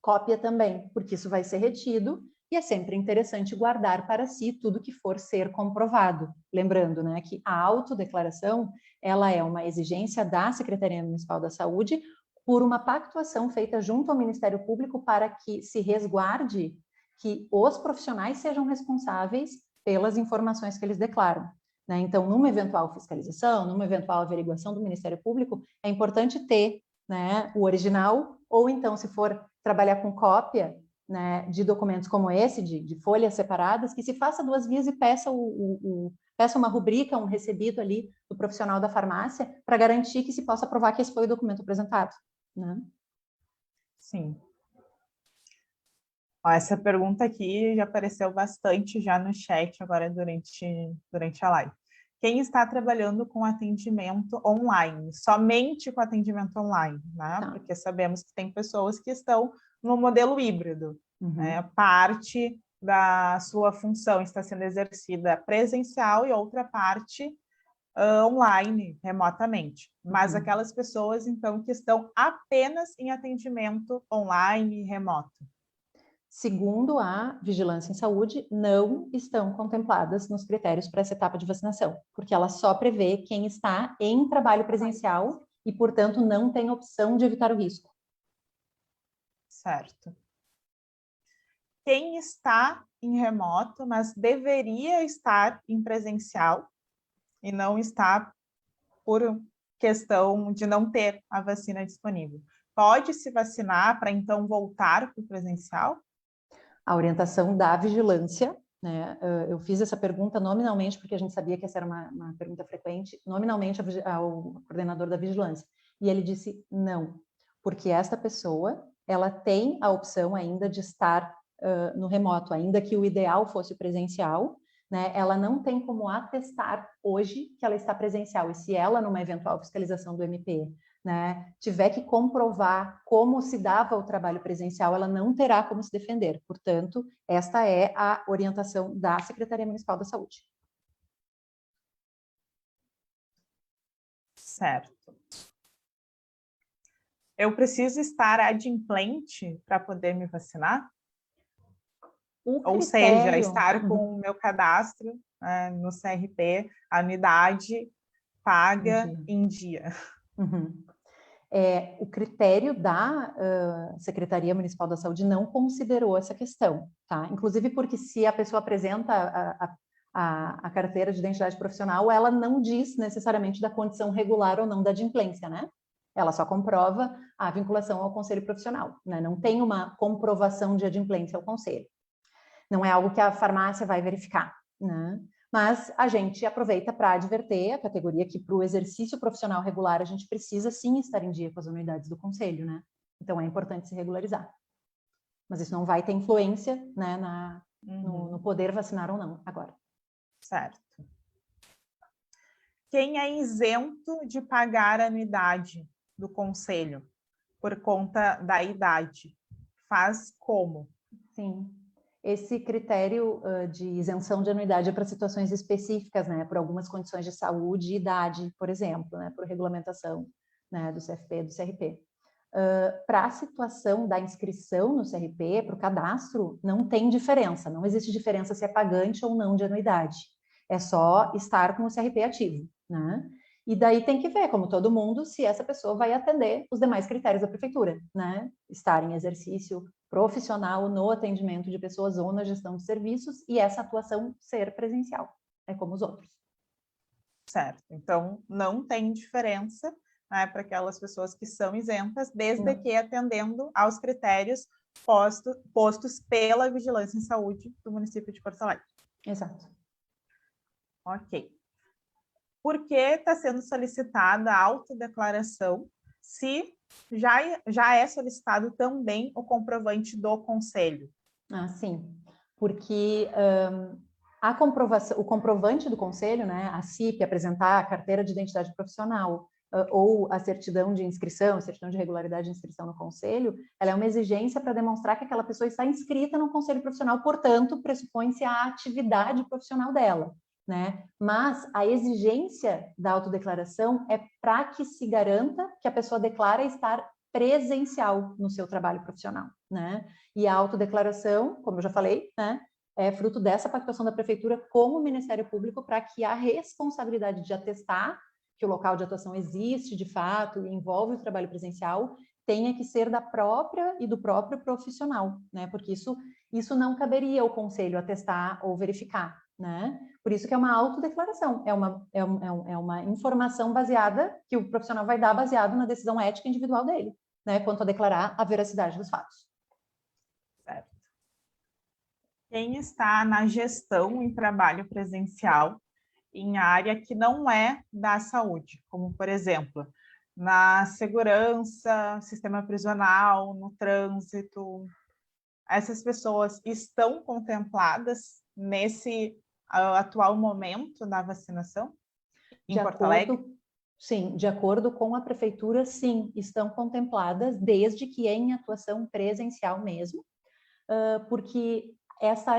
cópia também, porque isso vai ser retido e é sempre interessante guardar para si tudo que for ser comprovado. Lembrando, né, que a autodeclaração, ela é uma exigência da Secretaria Municipal da Saúde por uma pactuação feita junto ao Ministério Público para que se resguarde que os profissionais sejam responsáveis pelas informações que eles declaram. Né? Então, numa eventual fiscalização, numa eventual averiguação do Ministério Público, é importante ter, né, o original, ou então, se for trabalhar com cópia, né, de documentos como esse, de folhas separadas, que se faça 2 vias e peça, peça uma rubrica, um recebido ali do profissional da farmácia, para garantir que se possa provar que esse foi o documento apresentado. Né? Sim. Essa pergunta aqui já apareceu bastante já no chat agora durante a live. Quem está trabalhando com atendimento online, somente com atendimento online, né? Tá. Porque sabemos que tem pessoas que estão no modelo híbrido, né? Parte da sua função está sendo exercida presencial e outra parte online, remotamente. Mas aquelas pessoas, então, que estão apenas em atendimento online, remoto. Segundo a Vigilância em Saúde, não estão contempladas nos critérios para essa etapa de vacinação, porque ela só prevê quem está em trabalho presencial e, portanto, não tem opção de evitar o risco. Certo. Quem está em remoto, mas deveria estar em presencial e não está por questão de não ter a vacina disponível. Pode se vacinar para então voltar para o presencial? A orientação da vigilância, né? Eu fiz essa pergunta nominalmente, porque a gente sabia que essa era uma pergunta frequente, nominalmente ao coordenador da vigilância. E ele disse não, porque esta pessoa, ela tem a opção ainda de estar no remoto, ainda que o ideal fosse o presencial, né? Ela não tem como atestar hoje que ela está presencial. E se ela, numa eventual fiscalização do MP, né, tiver que comprovar como se dava o trabalho presencial, ela não terá como se defender. Portanto, esta é a orientação da Secretaria Municipal da Saúde. Certo. Eu preciso estar adimplente para poder me vacinar? Ou seja, estar com o meu cadastro no CRP, a unidade paga em dia. O critério da Secretaria Municipal da Saúde não considerou essa questão, tá? Inclusive porque se a pessoa apresenta a carteira de identidade profissional, ela não diz necessariamente da condição regular ou não da adimplência, né? Ela só comprova a vinculação ao conselho profissional, né? Não tem uma comprovação de adimplência ao conselho. Não é algo que a farmácia vai verificar, né? Mas a gente aproveita para adverter a categoria que para o exercício profissional regular a gente precisa sim estar em dia com as unidades do conselho, né? Então é importante se regularizar. Mas isso não vai ter influência, né, no poder vacinar ou não agora. Certo. Quem é isento de pagar a anuidade do conselho por conta da idade, faz como? Sim. Esse critério de isenção de anuidade é para situações específicas, né, por algumas condições de saúde e idade, por exemplo, né, por regulamentação, né, do CFP e do CRP. Para a situação da inscrição no CRP, para o cadastro, não tem diferença, não existe diferença se é pagante ou não de anuidade, é só estar com o CRP ativo, né? E daí tem que ver, como todo mundo, se essa pessoa vai atender os demais critérios da prefeitura, né? Estar em exercício profissional no atendimento de pessoas ou na gestão de serviços e essa atuação ser presencial, é como os outros. Certo, então não tem diferença, né, para aquelas pessoas que são isentas, desde que atendendo aos critérios postos pela Vigilância em Saúde do município de Porto Alegre. Exato. Ok. Por que está sendo solicitada a autodeclaração se já é solicitado também o comprovante do conselho? Ah, sim, porque a comprovação, o comprovante do conselho, né, a CIP, apresentar a carteira de identidade profissional ou a certidão de inscrição, a certidão de regularidade de inscrição no conselho, ela é uma exigência para demonstrar que aquela pessoa está inscrita no conselho profissional, portanto, pressupõe-se a atividade profissional dela, né? Mas a exigência da autodeclaração é para que se garanta que a pessoa declara estar presencial no seu trabalho profissional, né? E a autodeclaração, como eu já falei, né, é fruto dessa pactuação da prefeitura com o Ministério Público para que a responsabilidade de atestar que o local de atuação existe de fato e envolve o trabalho presencial tenha que ser da própria e do próprio profissional, né? Porque isso não caberia ao conselho atestar ou verificar, né? Por isso que é uma autodeclaração, é uma informação baseada que o profissional vai dar baseado na decisão ética individual dele, né? Quanto a declarar a veracidade dos fatos. Certo. Quem está na gestão em trabalho presencial em área que não é da saúde, como, por exemplo, na segurança, sistema prisional, no trânsito, essas pessoas estão contempladas nesse atual momento da vacinação em Porto Alegre? Sim, de acordo com a prefeitura, sim, estão contempladas desde que em atuação presencial mesmo, porque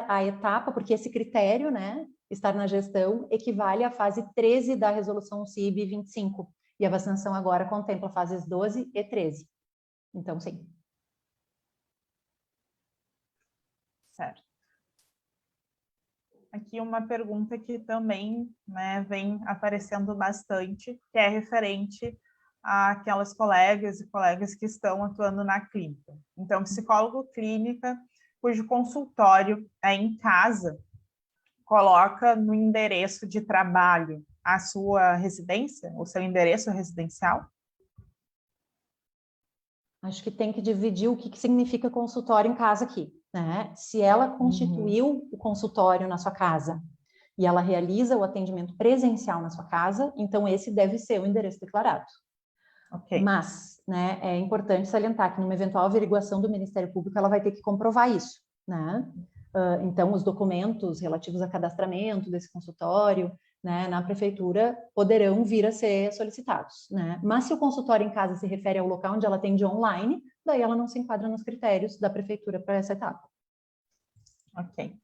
a etapa, porque esse critério, né, estar na gestão, equivale à fase 13 da resolução CIB 25, e a vacinação agora contempla fases 12 e 13. Então, sim. Certo. Aqui uma pergunta que também, né, vem aparecendo bastante, que é referente àquelas colegas e colegas que estão atuando na clínica. Então, psicólogo clínica, cujo consultório é em casa, coloca no endereço de trabalho a sua residência, o seu endereço residencial? Acho que tem que dividir o que significa consultório em casa aqui, né? Se ela constituiu o consultório na sua casa e ela realiza o atendimento presencial na sua casa, então esse deve ser o endereço declarado. Okay. Mas, né, é importante salientar que numa eventual averiguação do Ministério Público, ela vai ter que comprovar isso, né? Então, os documentos relativos a cadastramento desse consultório, né, na prefeitura, poderão vir a ser solicitados, né? Mas se o consultório em casa se refere ao local onde ela atende online, daí ela não se enquadra nos critérios da prefeitura para essa etapa. Ok.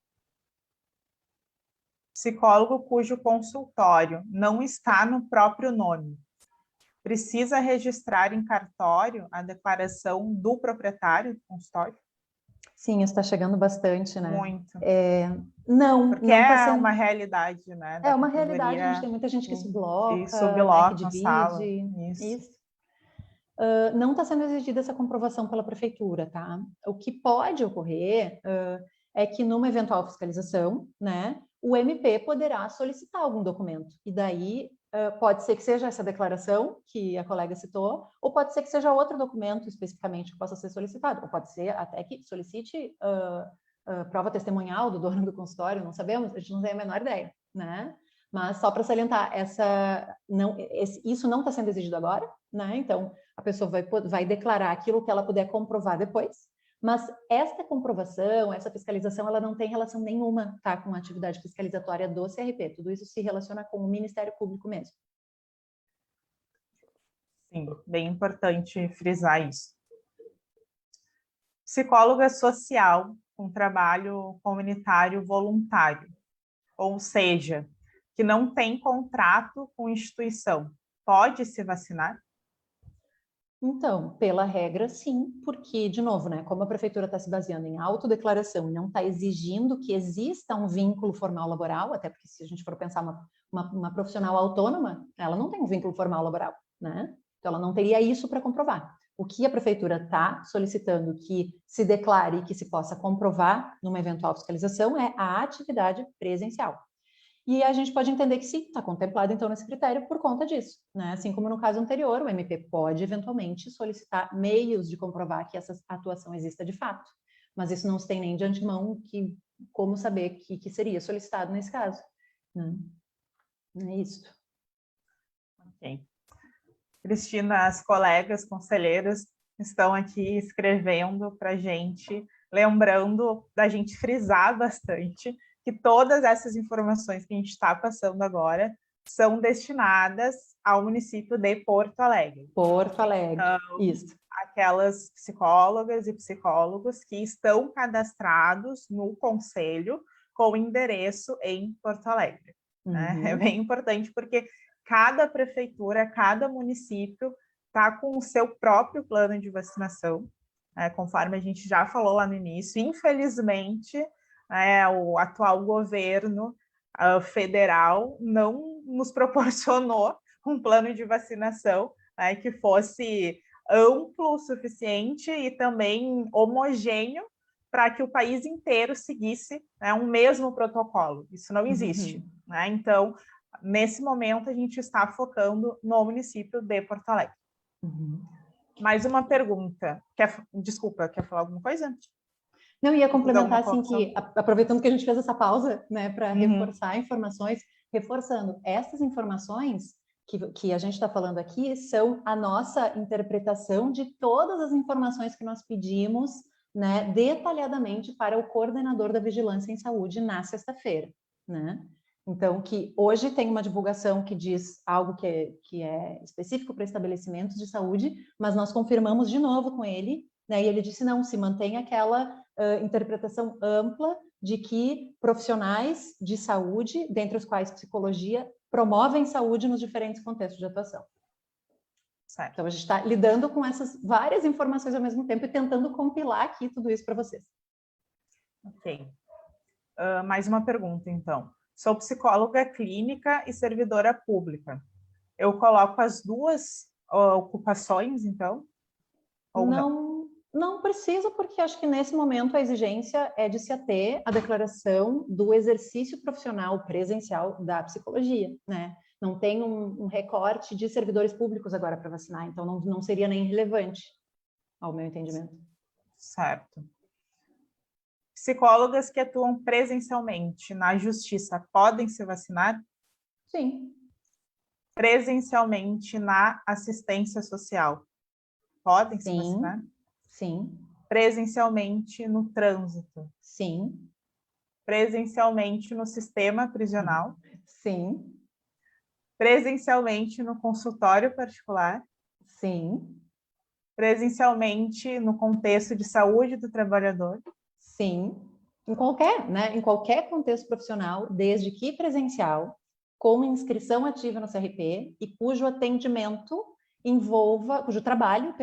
Psicólogo cujo consultório não está no próprio nome, precisa registrar em cartório a declaração do proprietário do consultório? Sim, isso está chegando bastante, né? Muito. Não, porque não é está sendo... uma realidade, né? É uma realidade, a gente tem muita gente que subloca, que né, que subloca, sala. divide. Isso. Não está sendo exigida essa comprovação pela prefeitura, tá? O que pode ocorrer é que numa eventual fiscalização, né, o MP poderá solicitar algum documento. E daí pode ser que seja essa declaração que a colega citou, ou pode ser que seja outro documento especificamente que possa ser solicitado, ou pode ser até que solicite prova testemunhal do dono do consultório, não sabemos, a gente não tem a menor ideia, né? Mas só para salientar, isso não está sendo exigido agora, né? Então, a pessoa vai declarar aquilo que ela puder comprovar depois, mas esta comprovação, essa fiscalização, ela não tem relação nenhuma, tá, com a atividade fiscalizatória do CRP. Tudo isso se relaciona com o Ministério Público mesmo. Sim, bem importante frisar isso. Psicóloga social com trabalho comunitário voluntário, ou seja, que não tem contrato com instituição, pode se vacinar? Então, pela regra, sim, porque, de novo, né, como a prefeitura está se baseando em autodeclaração e não está exigindo que exista um vínculo formal laboral, até porque se a gente for pensar uma profissional autônoma, ela não tem um vínculo formal laboral, né? Então, ela não teria isso para comprovar. O que a prefeitura está solicitando que se declare e que se possa comprovar numa eventual fiscalização é a atividade presencial. E a gente pode entender que sim, está contemplado então nesse critério por conta disso, né? Assim como no caso anterior, o MP pode eventualmente solicitar meios de comprovar que essa atuação exista de fato, mas isso não se tem nem de antemão como saber que seria solicitado nesse caso, né? É isso. Ok. Cristina, as colegas conselheiras estão aqui escrevendo para a gente, lembrando da gente frisar bastante que todas essas informações que a gente está passando agora são destinadas ao município de Porto Alegre. Porto Alegre, então, isso. Aquelas psicólogas e psicólogos que estão cadastrados no conselho com endereço em Porto Alegre. Né? É bem importante porque cada prefeitura, cada município está com o seu próprio plano de vacinação, conforme a gente já falou lá no início. Infelizmente, o atual governo federal não nos proporcionou um plano de vacinação que fosse amplo o suficiente e também homogêneo para que o país inteiro seguisse um mesmo protocolo. Isso não existe. Né? Então, nesse momento, a gente está focando no município de Porto Alegre. Mais uma pergunta. Desculpa, quer falar alguma coisa? Não, ia complementar assim que, aproveitando que a gente fez essa pausa, né, para reforçar informações, reforçando, essas informações que a gente está falando aqui são a nossa interpretação de todas as informações que nós pedimos, né, detalhadamente para o coordenador da Vigilância em Saúde na sexta-feira, né? Então, que hoje tem uma divulgação que diz algo que é específico para estabelecimentos de saúde, mas nós confirmamos de novo com ele, né, e ele disse, não, se mantém aquela interpretação ampla de que profissionais de saúde, dentre os quais psicologia, promovem saúde nos diferentes contextos de atuação. Certo. Então, a gente está lidando com essas várias informações ao mesmo tempo e tentando compilar aqui tudo isso para vocês. Ok. Mais uma pergunta, então. Sou psicóloga clínica e servidora pública. Eu coloco as duas ocupações, então? Ou não? Não precisa, porque acho que nesse momento a exigência é de se ater à declaração do exercício profissional presencial da psicologia, né? Não tem um recorte de servidores públicos agora para vacinar, então não seria nem relevante, ao meu entendimento. Certo. Psicólogas que atuam presencialmente na justiça podem se vacinar? Sim. Presencialmente na assistência social podem se vacinar? Sim. Presencialmente no trânsito? Sim. Presencialmente no sistema prisional? Sim. Presencialmente no consultório particular? Sim. Presencialmente no contexto de saúde do trabalhador? Sim. Em qualquer contexto profissional, desde que presencial, com inscrição ativa no CRP e cujo trabalho,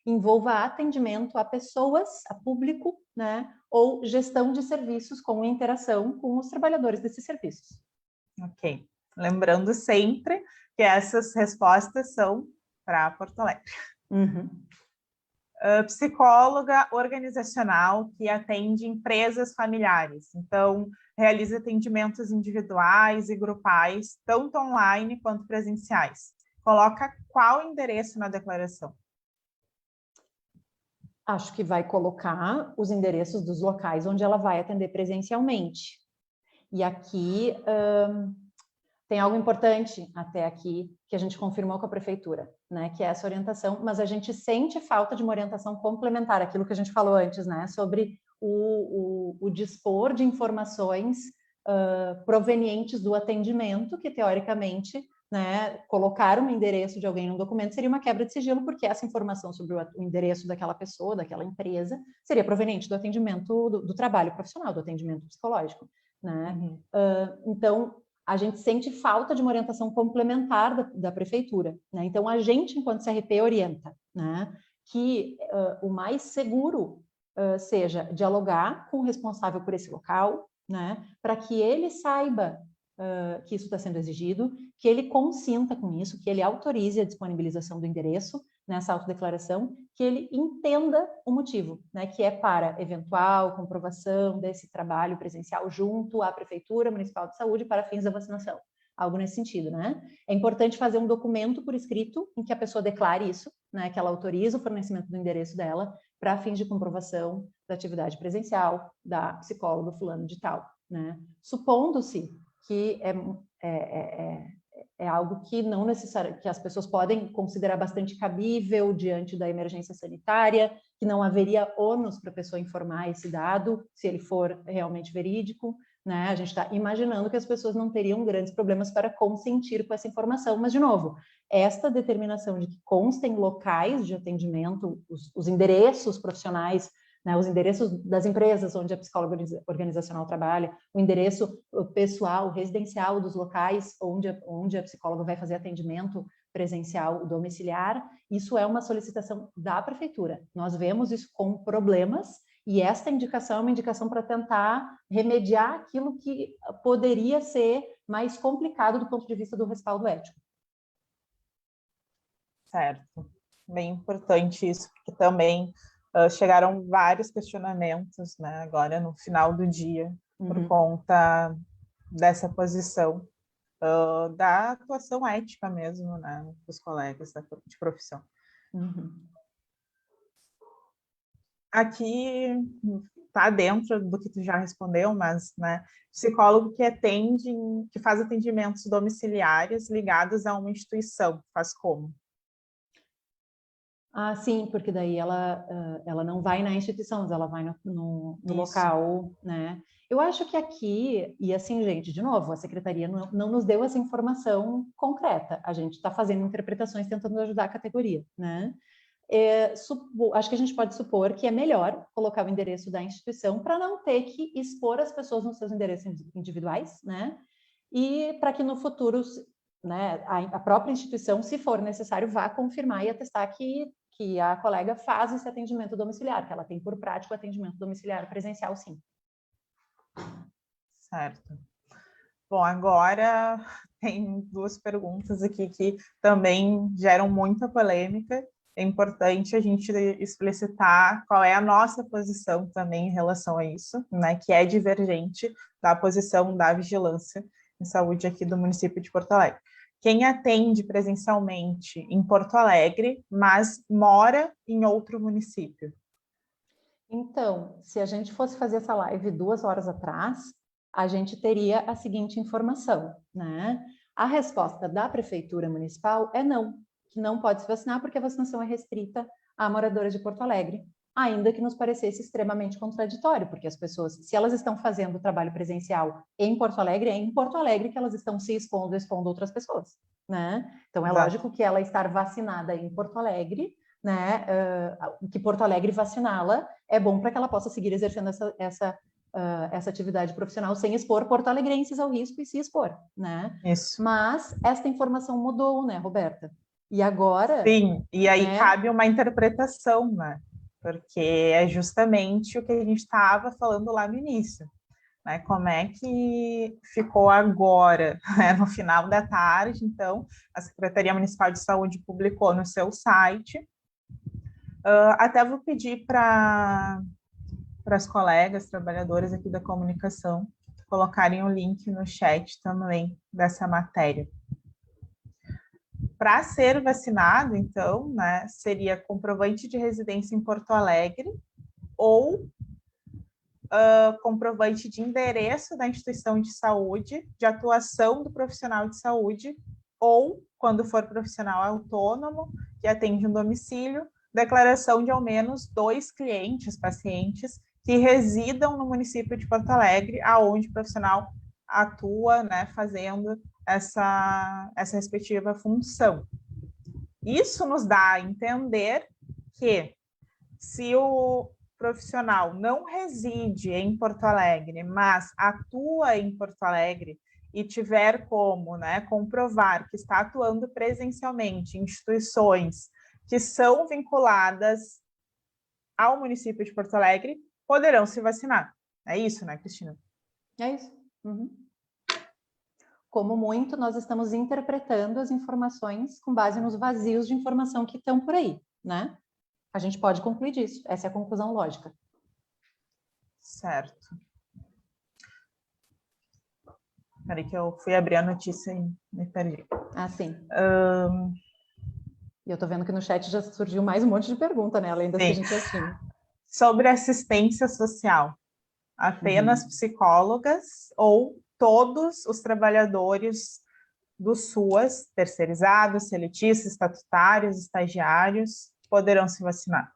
envolva atendimento a pessoas, a público, né, ou gestão de serviços com interação com os trabalhadores desses serviços. Ok. Lembrando sempre que essas respostas são para Porto Alegre. Uhum. Psicóloga organizacional que atende empresas familiares. Então, realiza atendimentos individuais e grupais, tanto online quanto presenciais. Coloca qual endereço na declaração? Acho que vai colocar os endereços dos locais onde ela vai atender presencialmente. E aqui tem algo importante até aqui que a gente confirmou com a prefeitura, né? Que é essa orientação, mas a gente sente falta de uma orientação complementar, aquilo que a gente falou antes, né? Sobre o dispor de informações provenientes do atendimento, que teoricamente, né, colocar um endereço de alguém num documento seria uma quebra de sigilo, porque essa informação sobre o endereço daquela pessoa, daquela empresa, seria proveniente do atendimento, do trabalho profissional, do atendimento psicológico, né? Uhum. Então, a gente sente falta de uma orientação complementar da prefeitura, né? Então, a gente, enquanto CRP, orienta, né, que o mais seguro seja dialogar com o responsável por esse local, né, para que ele saiba que isso está sendo exigido, que ele consinta com isso, que ele autorize a disponibilização do endereço nessa autodeclaração, que ele entenda o motivo, né, que é para eventual comprovação desse trabalho presencial junto à Prefeitura Municipal de Saúde para fins da vacinação. Algo nesse sentido, né? É importante fazer um documento por escrito em que a pessoa declare isso, né, que ela autoriza o fornecimento do endereço dela para fins de comprovação da atividade presencial da psicóloga fulano de tal, né? Supondo-se que é algo que não necessariamente, que as pessoas podem considerar bastante cabível diante da emergência sanitária, que não haveria ônus para a pessoa informar esse dado, se ele for realmente verídico, né? A gente está imaginando que as pessoas não teriam grandes problemas para consentir com essa informação, mas, de novo, esta determinação de que constem locais de atendimento, os endereços profissionais, né, os endereços das empresas onde a psicóloga organizacional trabalha, o endereço pessoal, residencial dos locais onde a psicóloga vai fazer atendimento presencial domiciliar, isso é uma solicitação da prefeitura. Nós vemos isso com problemas e esta indicação é uma indicação para tentar remediar aquilo que poderia ser mais complicado do ponto de vista do respaldo ético. Certo. Bem importante isso, porque também chegaram vários questionamentos, né, agora no final do dia, por conta dessa posição da atuação ética mesmo, né, dos colegas de profissão. Aqui está dentro do que tu já respondeu, mas, né, psicólogo que faz atendimentos domiciliares ligados a uma instituição, faz como? Ah, sim, porque daí ela não vai na instituição, mas ela vai no local, né? Eu acho que aqui, e assim, gente, de novo, a secretaria não nos deu essa informação concreta. A gente está fazendo interpretações tentando ajudar a categoria, né? acho que a gente pode supor que é melhor colocar o endereço da instituição para não ter que expor as pessoas nos seus endereços individuais, né? E para que no futuro, né, a própria instituição, se for necessário, vá confirmar e atestar que a colega faz esse atendimento domiciliar, que ela tem por prática o atendimento domiciliar presencial, sim. Certo. Bom, agora tem duas perguntas aqui que também geram muita polêmica. É importante a gente explicitar qual é a nossa posição também em relação a isso, né, que é divergente da posição da vigilância em saúde aqui do município de Porto Alegre. Quem atende presencialmente em Porto Alegre, mas mora em outro município? Então, se a gente fosse fazer essa live 2 horas atrás, a gente teria a seguinte informação, né? A resposta da Prefeitura Municipal é não, que não pode se vacinar porque a vacinação é restrita a moradores de Porto Alegre, ainda que nos parecesse extremamente contraditório, porque as pessoas, se elas estão fazendo o trabalho presencial em Porto Alegre, é em Porto Alegre que elas estão se expondo outras pessoas, né? Então, é lógico que ela estar vacinada em Porto Alegre, né, que Porto Alegre vaciná-la é bom para que ela possa seguir exercendo essa atividade profissional sem expor porto-alegrenses ao risco e se expor, né? Isso. Mas esta informação mudou, né, Roberta? E agora... Sim, e aí né, cabe uma interpretação, né? Porque é justamente o que a gente estava falando lá no início, né? Como é que ficou agora, né? No final da tarde, então, a Secretaria Municipal de Saúde publicou no seu site. Até vou pedir para as colegas trabalhadoras aqui da comunicação colocarem o link no chat também dessa matéria. Para ser vacinado, então, né, seria comprovante de residência em Porto Alegre ou comprovante de endereço da instituição de saúde, de atuação do profissional de saúde, ou, quando for profissional autônomo, que atende um domicílio, declaração de ao menos 2 clientes, pacientes, que residam no município de Porto Alegre, aonde o profissional atua, né, fazendo essa respectiva função. Isso nos dá a entender que, se o profissional não reside em Porto Alegre, mas atua em Porto Alegre e tiver como, né, comprovar que está atuando presencialmente em instituições que são vinculadas ao município de Porto Alegre, poderão se vacinar. É isso, né, Cristina? É isso. Uhum. Como muito, nós estamos interpretando as informações com base nos vazios de informação que estão por aí, né? A gente pode concluir disso. Essa é a conclusão lógica. Certo. Peraí que eu fui abrir a notícia e me perdi. Ah, sim. E eu estou vendo que no chat já surgiu mais um monte de pergunta, né? Além das que a gente já tinha. Sobre assistência social. Apenas psicólogas ou todos os trabalhadores do SUAS, terceirizados, seletistas, estatutários, estagiários, poderão se vacinar?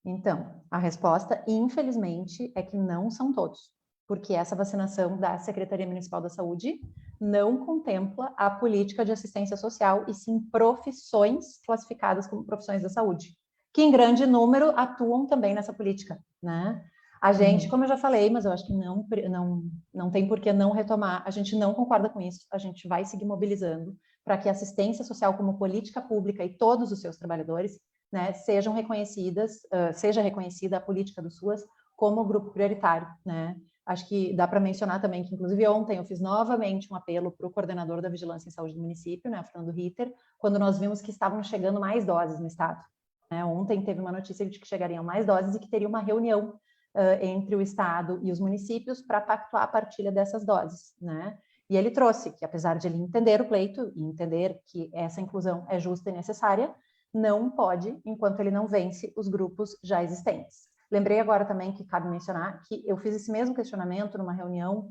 Então, a resposta, infelizmente, é que não são todos, porque essa vacinação da Secretaria Municipal da Saúde não contempla a política de assistência social, e sim profissões classificadas como profissões da saúde, que em grande número atuam também nessa política, né? A gente, como eu já falei, mas eu acho que não tem por que não retomar, a gente não concorda com isso, a gente vai seguir mobilizando para que a assistência social como política pública e todos os seus trabalhadores, né, sejam reconhecidas, seja reconhecida a política do SUAS como grupo prioritário, né? Acho que dá para mencionar também que, inclusive, ontem eu fiz novamente um apelo para o coordenador da Vigilância em Saúde do município, né, Fernando Ritter, quando nós vimos que estavam chegando mais doses no estado. Né? Ontem teve uma notícia de que chegariam mais doses e que teria uma reunião entre o estado e os municípios para pactuar a partilha dessas doses, né? E ele trouxe que, apesar de ele entender o pleito e entender que essa inclusão é justa e necessária, não pode, enquanto ele não vence os grupos já existentes. Lembrei agora também que cabe mencionar que eu fiz esse mesmo questionamento numa reunião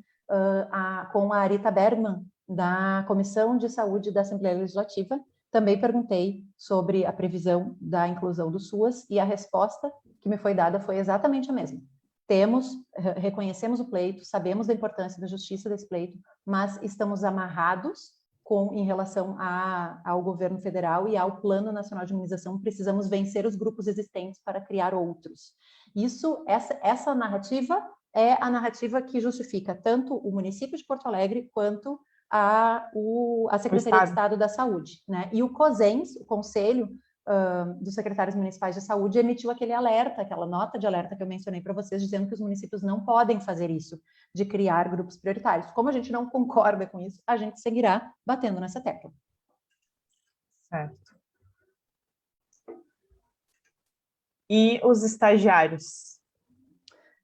com a Arita Bergman, da Comissão de Saúde da Assembleia Legislativa. Também perguntei sobre a previsão da inclusão do SUAS e a resposta que me foi dada foi exatamente a mesma. Reconhecemos o pleito, sabemos da importância da justiça desse pleito, mas estamos amarrados em relação ao governo federal e ao Plano Nacional de Imunização, precisamos vencer os grupos existentes para criar outros. Essa narrativa é a narrativa que justifica tanto o município de Porto Alegre quanto a Secretaria de Estado da Saúde, né? E o COSENS, o Conselho dos Secretários Municipais de Saúde, emitiu aquele alerta, aquela nota de alerta que eu mencionei para vocês, dizendo que os municípios não podem fazer isso, de criar grupos prioritários. Como a gente não concorda com isso, a gente seguirá batendo nessa tecla. Certo. E os estagiários?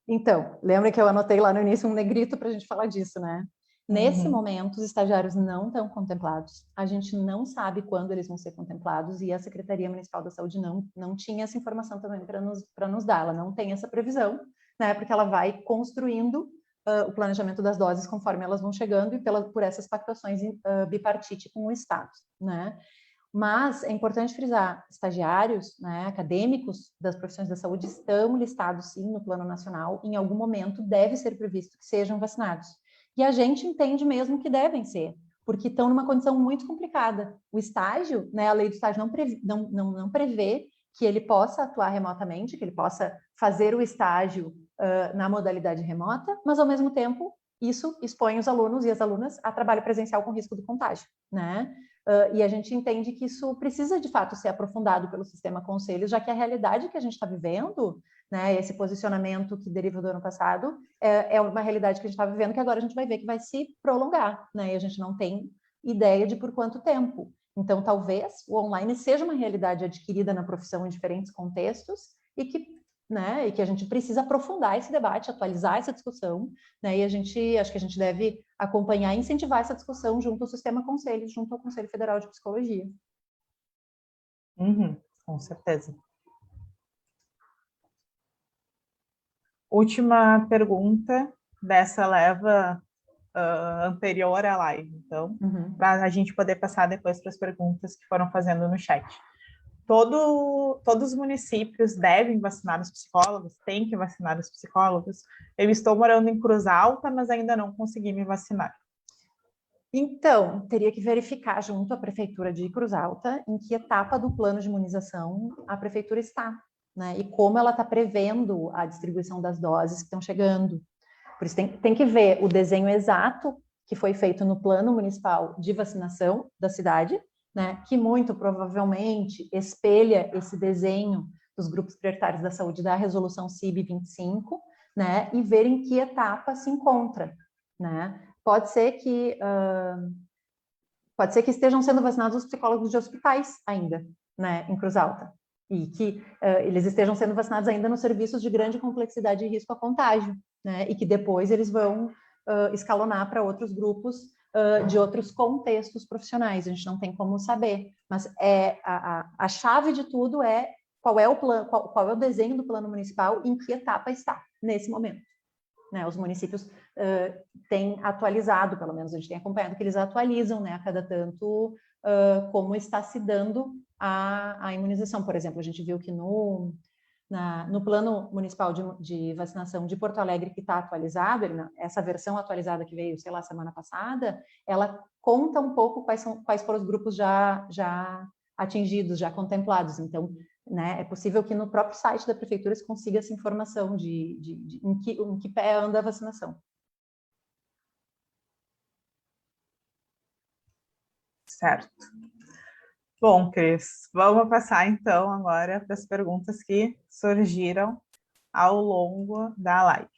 Então, lembra que eu anotei lá no início um negrito para a gente falar disso, né? Nesse momento, os estagiários não estão contemplados. A gente não sabe quando eles vão ser contemplados e a Secretaria Municipal da Saúde não tinha essa informação também para nos dar. Ela não tem essa previsão, né? Porque ela vai construindo o planejamento das doses conforme elas vão chegando e por essas pactuações bipartite com o Estado, né? Mas é importante frisar, estagiários, né, acadêmicos das profissões da saúde estão listados, sim, no Plano Nacional. Em algum momento deve ser previsto que sejam vacinados. E a gente entende mesmo que devem ser, porque estão numa condição muito complicada. O estágio, né, a lei do estágio não prevê que ele possa atuar remotamente, que ele possa fazer o estágio na modalidade remota, mas, ao mesmo tempo, isso expõe os alunos e as alunas a trabalho presencial com risco de contágio, né? E a gente entende que isso precisa, de fato, ser aprofundado pelo sistema conselhos, já que a realidade que a gente está vivendo, né, esse posicionamento que deriva do ano passado, é uma realidade que a gente está vivendo que agora a gente vai ver que vai se prolongar, né, e a gente não tem ideia de por quanto tempo. Então, talvez o online seja uma realidade adquirida na profissão em diferentes contextos e que a gente precisa aprofundar esse debate, atualizar essa discussão, né, e acho que a gente deve acompanhar e incentivar essa discussão junto ao sistema conselhos, junto ao Conselho Federal de Psicologia. Com certeza. Última pergunta dessa leva anterior à live, então, para a gente poder passar depois para as perguntas que foram fazendo no chat. Todos os municípios devem vacinar os psicólogos, têm que vacinar os psicólogos. Eu estou morando em Cruz Alta, mas ainda não consegui me vacinar. Então, teria que verificar junto à Prefeitura de Cruz Alta em que etapa do plano de imunização a Prefeitura está, né? E como ela está prevendo a distribuição das doses que estão chegando. Por isso tem que ver o desenho exato que foi feito no Plano Municipal de Vacinação da cidade, né, que muito provavelmente espelha esse desenho dos grupos prioritários da saúde da Resolução CIB 25, né, e ver em que etapa se encontra, né? Pode ser que estejam sendo vacinados os psicólogos de hospitais ainda, né, em Cruz Alta, e que eles estejam sendo vacinados ainda nos serviços de grande complexidade e risco a contágio, né, e que depois eles vão escalonar para outros grupos de outros contextos profissionais. A gente não tem como saber, mas a chave de tudo é qual é o plano, qual é o desenho do plano municipal, em que etapa está nesse momento. Né, os municípios têm atualizado, pelo menos a gente tem acompanhado que eles atualizam, né, a cada tanto como está se dando a imunização. Por exemplo, a gente viu que no plano municipal de vacinação de Porto Alegre, que está atualizado, essa versão atualizada que veio, sei lá, semana passada, ela conta um pouco quais foram os grupos já atingidos, já contemplados. Então, né, é possível que no próprio site da prefeitura se consiga essa informação em que pé anda a vacinação. Certo. Bom, Cris, vamos passar então agora para as perguntas que surgiram ao longo da live.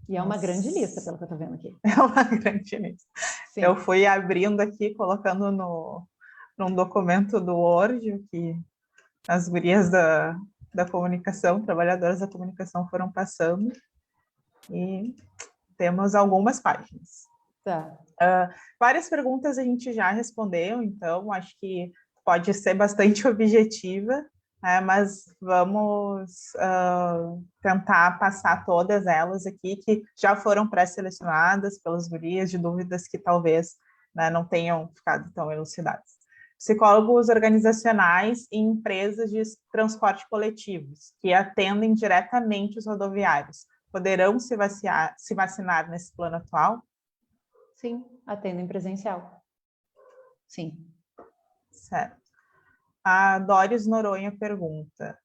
E é uma grande lista, pelo que eu estou vendo aqui. É uma grande lista. Sim. Eu fui abrindo aqui, colocando num documento do Word, que as gurias da comunicação, trabalhadoras da comunicação foram passando, e temos algumas páginas. Tá. Várias perguntas a gente já respondeu, então acho que pode ser bastante objetiva, né, mas vamos tentar passar todas elas aqui, que já foram pré-selecionadas pelas gurias, de dúvidas que talvez, né, não tenham ficado tão elucidadas. Psicólogos organizacionais e empresas de transporte coletivos, que atendem diretamente os rodoviários, poderão se vacinar nesse plano atual? Sim, atendem presencial. Sim. Certo. A Doris Noronha pergunta.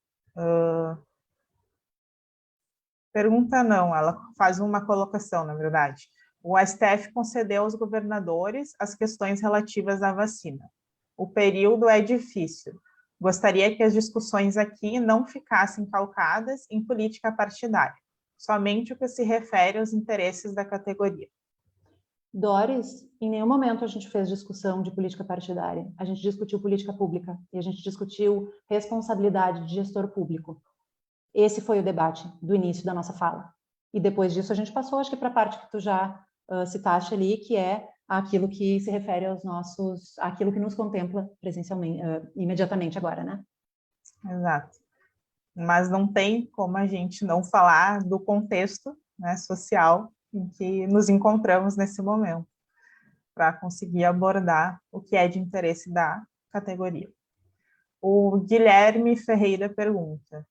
Pergunta não, ela faz uma colocação, na verdade. O STF concedeu aos governadores as questões relativas à vacina. O período é difícil. Gostaria que as discussões aqui não ficassem calcadas em política partidária, somente o que se refere aos interesses da categoria. Doris, em nenhum momento a gente fez discussão de política partidária. A gente discutiu política pública e a gente discutiu responsabilidade de gestor público. Esse foi o debate do início da nossa fala. E depois disso a gente passou, acho que para a parte que tu já citaste ali, que é aquilo que se refere aos nossos, aquilo que nos contempla presencialmente, imediatamente agora, né? Exato. Mas não tem como a gente não falar do contexto, né, social em que nos encontramos nesse momento, para conseguir abordar o que é de interesse da categoria. O Guilherme Ferreira pergunta: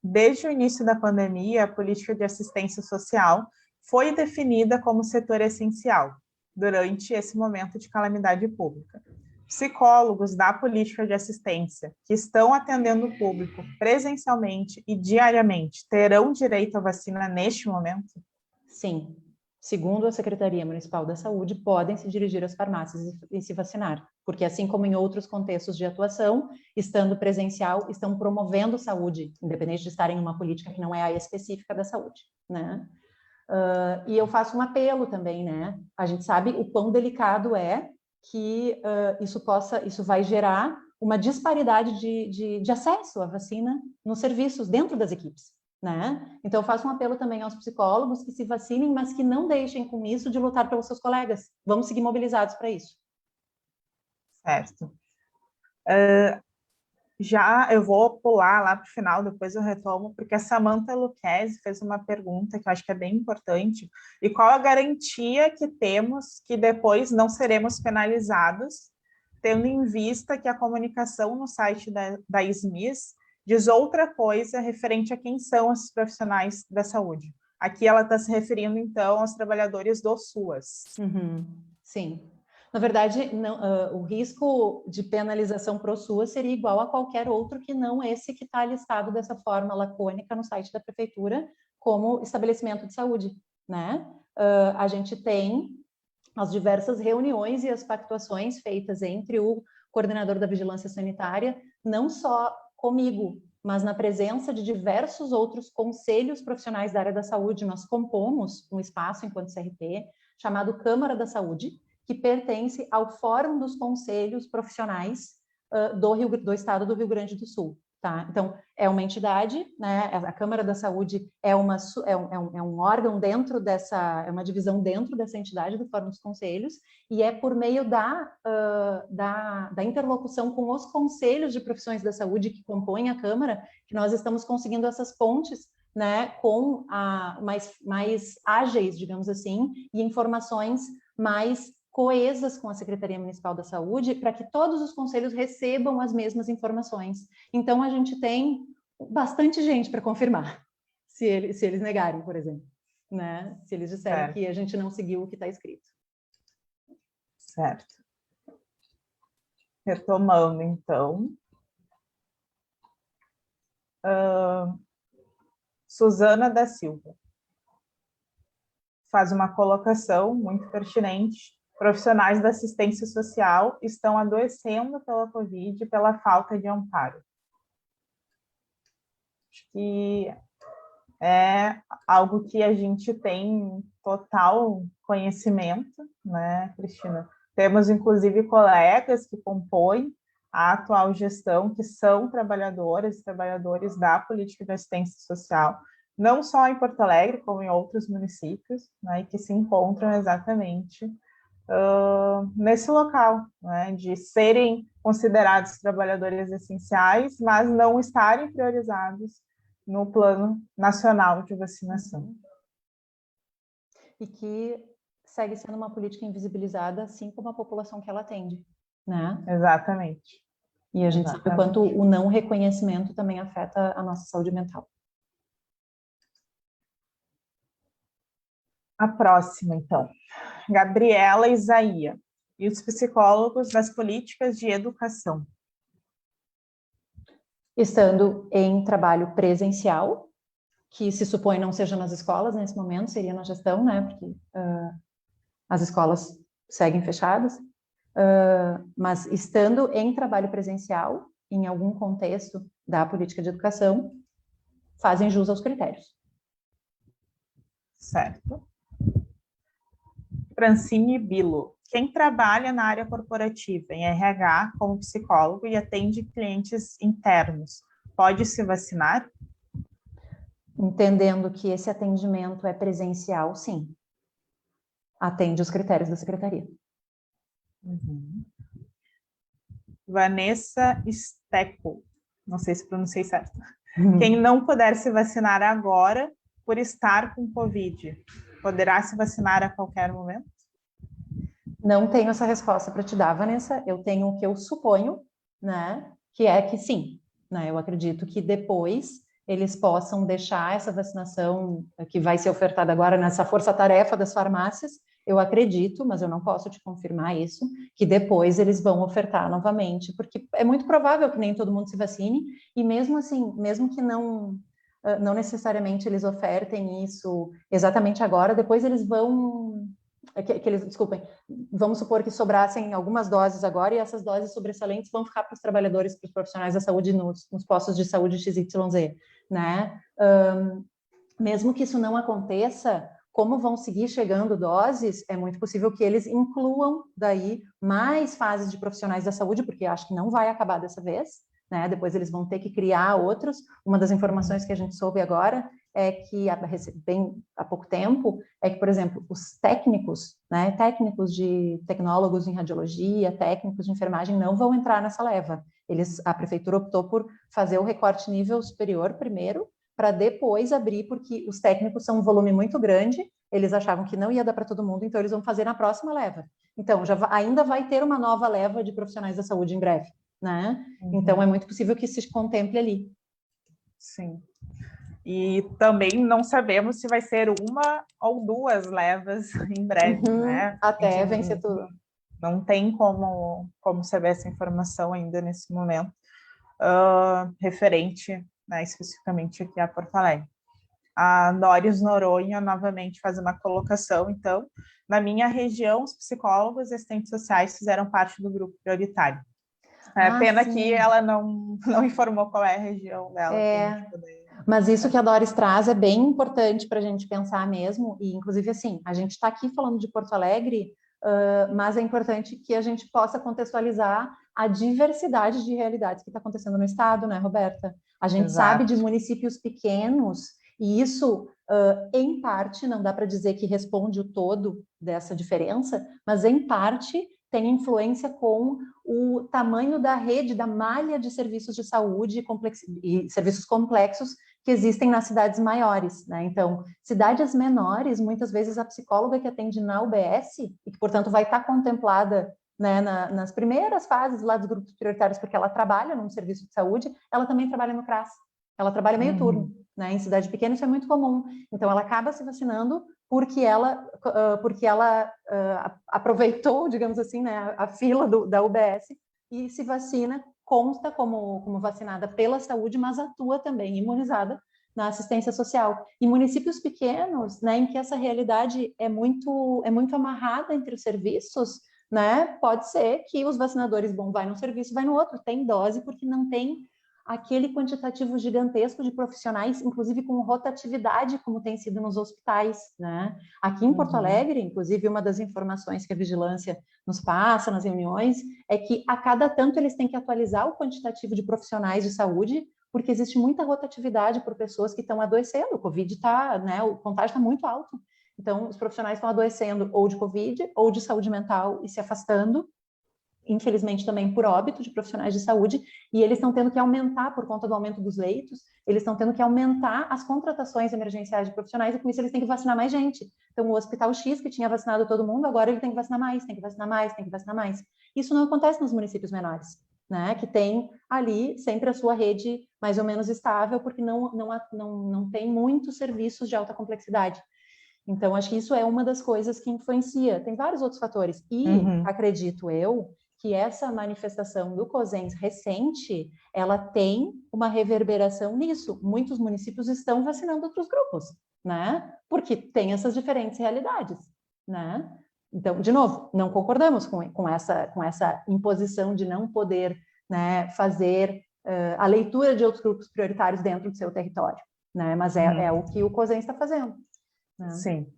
desde o início da pandemia, a política de assistência social foi definida como setor essencial durante esse momento de calamidade pública. Psicólogos da política de assistência que estão atendendo o público presencialmente e diariamente terão direito à vacina neste momento? Sim. Segundo a Secretaria Municipal da Saúde, podem se dirigir às farmácias e se vacinar, porque assim como em outros contextos de atuação, estando presencial, estão promovendo saúde, independente de estarem em uma política que não é a específica da saúde, né? E eu faço um apelo também, né? A gente sabe o quão delicado é que isso vai gerar uma disparidade de acesso à vacina nos serviços dentro das equipes, né? Então eu faço um apelo também aos psicólogos que se vacinem, mas que não deixem com isso de lutar pelos seus colegas. Vamos seguir mobilizados para isso. Certo. Já eu vou pular lá para o final, depois eu retomo, porque a Samantha Lucchesi fez uma pergunta que eu acho que é bem importante. E qual a garantia que temos que depois não seremos penalizados, tendo em vista que a comunicação no site da SMIS diz outra coisa referente a quem são esses profissionais da saúde? Aqui ela está se referindo, então, aos trabalhadores do SUAS. Uhum, sim. Na verdade, não, o risco de penalização pro SUAS seria igual a qualquer outro que não esse que está listado dessa forma lacônica no site da prefeitura como estabelecimento de saúde, né? A gente tem as diversas reuniões e as pactuações feitas entre o coordenador da vigilância sanitária, não só comigo, mas na presença de diversos outros conselhos profissionais da área da saúde. Nós compomos um espaço enquanto CRP chamado Câmara da Saúde, que pertence ao Fórum dos Conselhos Profissionais do Estado do Rio Grande do Sul. Tá? Então, é uma entidade, né? A Câmara da Saúde é um órgão dentro dessa, é uma divisão dentro dessa entidade do Fórum dos Conselhos, e é por meio da interlocução com os conselhos de profissões da saúde que compõem a Câmara que nós estamos conseguindo essas pontes, né, com mais ágeis, digamos assim, e informações mais coesas com a Secretaria Municipal da Saúde, para que todos os conselhos recebam as mesmas informações. Então, a gente tem bastante gente para confirmar, se eles negarem, por exemplo, né? Se eles disserem que a gente não seguiu o que está escrito. Certo. Retomando, então. Suzana da Silva faz uma colocação muito pertinente. Profissionais da assistência social estão adoecendo pela Covid e pela falta de amparo. Acho que é algo que a gente tem total conhecimento, né, Cristina? Temos, inclusive, colegas que compõem a atual gestão, que são trabalhadoras e trabalhadores da política de assistência social, não só em Porto Alegre, como em outros municípios, né, e que se encontram exatamente nesse local, né, de serem considerados trabalhadores essenciais, mas não estarem priorizados no plano nacional de vacinação. E que segue sendo uma política invisibilizada, assim como a população que ela atende, né? Exatamente. E a gente sabe o quanto o não reconhecimento também afeta a nossa saúde mental. A próxima, então. Gabriela Isaia. E os psicólogos das políticas de educação? Estando em trabalho presencial, que se supõe não seja nas escolas nesse momento, seria na gestão, né? Porque as escolas seguem fechadas. Mas estando em trabalho presencial, em algum contexto da política de educação, fazem jus aos critérios. Certo. Francine Bilo. Quem trabalha na área corporativa, em RH, como psicólogo e atende clientes internos, pode se vacinar? Entendendo que esse atendimento é presencial, sim. Atende os critérios da secretaria. Uhum. Vanessa Stecco. Não sei se pronunciei certo. Quem não puder se vacinar agora, por estar com Covid, poderá se vacinar a qualquer momento? Não tenho essa resposta para te dar, Vanessa. Eu tenho o que eu suponho, né? Que é que sim, né? Eu acredito que depois eles possam deixar essa vacinação que vai ser ofertada agora nessa força-tarefa das farmácias. Eu acredito, mas eu não posso te confirmar isso, que depois eles vão ofertar novamente, porque é muito provável que nem todo mundo se vacine, e mesmo assim, mesmo que não necessariamente eles ofertem isso exatamente agora, depois eles vão desculpem, vamos supor que sobrassem algumas doses agora e essas doses sobressalentes vão ficar para os trabalhadores, para os profissionais da saúde nos postos de saúde XYZ, né? Mesmo que isso não aconteça, como vão seguir chegando doses, é muito possível que eles incluam daí mais fases de profissionais da saúde, porque acho que não vai acabar dessa vez, né? Depois eles vão ter que criar outros. Uma das informações que a gente soube agora é que, bem há pouco tempo, é que, por exemplo, os técnicos, né, técnicos de tecnólogos em radiologia, técnicos de enfermagem, não vão entrar nessa leva. A prefeitura optou por fazer o recorte nível superior primeiro, para depois abrir, porque os técnicos são um volume muito grande, eles achavam que não ia dar para todo mundo, então eles vão fazer na próxima leva. Então, ainda vai ter uma nova leva de profissionais da saúde em breve, né? Uhum. Então, é muito possível que se contemple ali. Sim. E também não sabemos se vai ser uma ou duas levas em breve, né? Até vencer tudo. Não tem como saber essa informação ainda nesse momento, referente, né, especificamente aqui a Porto Alegre. A Doris Noronha novamente faz uma colocação, então, na minha região, os psicólogos e assistentes sociais fizeram parte do grupo prioritário. Pena sim. Que ela não informou qual é a região dela. Mas isso que a Doris traz é bem importante para a gente pensar mesmo, e inclusive assim, a gente está aqui falando de Porto Alegre, mas é importante que a gente possa contextualizar a diversidade de realidades que está acontecendo no estado, né, Roberta? A gente Exato. Sabe de municípios pequenos, e isso, em parte, não dá para dizer que responde o todo dessa diferença, mas em parte tem influência com o tamanho da rede, da malha de serviços de saúde e serviços complexos que existem nas cidades maiores, né? Então, cidades menores, muitas vezes a psicóloga que atende na UBS, e que, portanto, vai estar contemplada, né, nas primeiras fases lá dos grupos prioritários, porque ela trabalha num serviço de saúde, ela também trabalha no CRAS, ela trabalha meio turno, né? Em cidade pequena isso é muito comum. Então, ela acaba se vacinando porque ela aproveitou, digamos assim, né, a fila da UBS e se vacina, consta como vacinada pela saúde, mas atua também imunizada na assistência social. Em municípios pequenos, né, em que essa realidade é muito amarrada entre os serviços, né, pode ser que os vacinadores, vai num serviço, vai no outro, tem dose, porque não tem aquele quantitativo gigantesco de profissionais, inclusive com rotatividade, como tem sido nos hospitais, né? Aqui em Porto Alegre, inclusive, uma das informações que a vigilância nos passa nas reuniões é que a cada tanto eles têm que atualizar o quantitativo de profissionais de saúde, porque existe muita rotatividade por pessoas que estão adoecendo. O Covid está, né? O contágio está muito alto. Então, os profissionais estão adoecendo ou de Covid ou de saúde mental e se afastando, infelizmente também por óbito de profissionais de saúde, e eles estão tendo que aumentar, por conta do aumento dos leitos, eles estão tendo que aumentar as contratações emergenciais de profissionais, e com isso eles têm que vacinar mais gente. Então, o Hospital X, que tinha vacinado todo mundo, agora ele tem que vacinar mais, tem que vacinar mais, tem que vacinar mais. Isso não acontece nos municípios menores, né? Que tem ali sempre a sua rede mais ou menos estável, porque não tem muitos serviços de alta complexidade. Então, acho que isso é uma das coisas que influencia. Tem vários outros fatores. E acredito eu que essa manifestação do COSENS recente, ela tem uma reverberação nisso. Muitos municípios estão vacinando outros grupos, né? Porque tem essas diferentes realidades, né? Então, de novo, não concordamos com essa imposição de não poder, né, fazer a leitura de outros grupos prioritários dentro do seu território, né? Mas é o que o COSENS está fazendo. Né? Sim.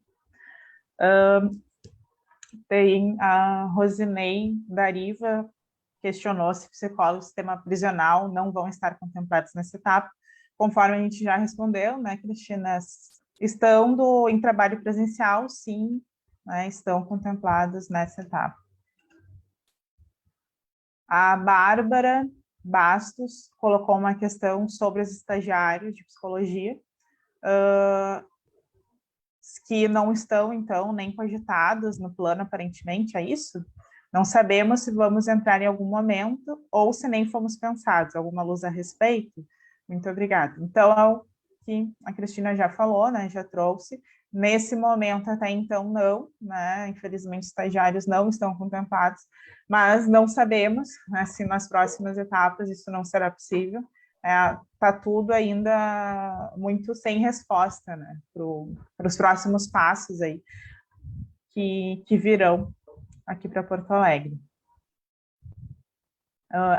Tem a Rosinei Dariva questionou se psicólogos do sistema prisional não vão estar contemplados nessa etapa. Conforme a gente já respondeu, né, Cristina, estando em trabalho presencial, sim, né, estão contemplados nessa etapa. A Bárbara Bastos colocou uma questão sobre os estagiários de psicologia, que não estão, então, nem cogitados no plano, aparentemente, é isso? Não sabemos se vamos entrar em algum momento ou se nem fomos pensados. Alguma luz a respeito? Muito obrigada. Então, é o que a Cristina já falou, né, já trouxe. Nesse momento, até então, não, né, infelizmente, estagiários não estão contemplados, mas não sabemos, né, se nas próximas etapas isso não será possível. Tá tudo ainda muito sem resposta, né, para os próximos passos aí que virão aqui para Porto Alegre.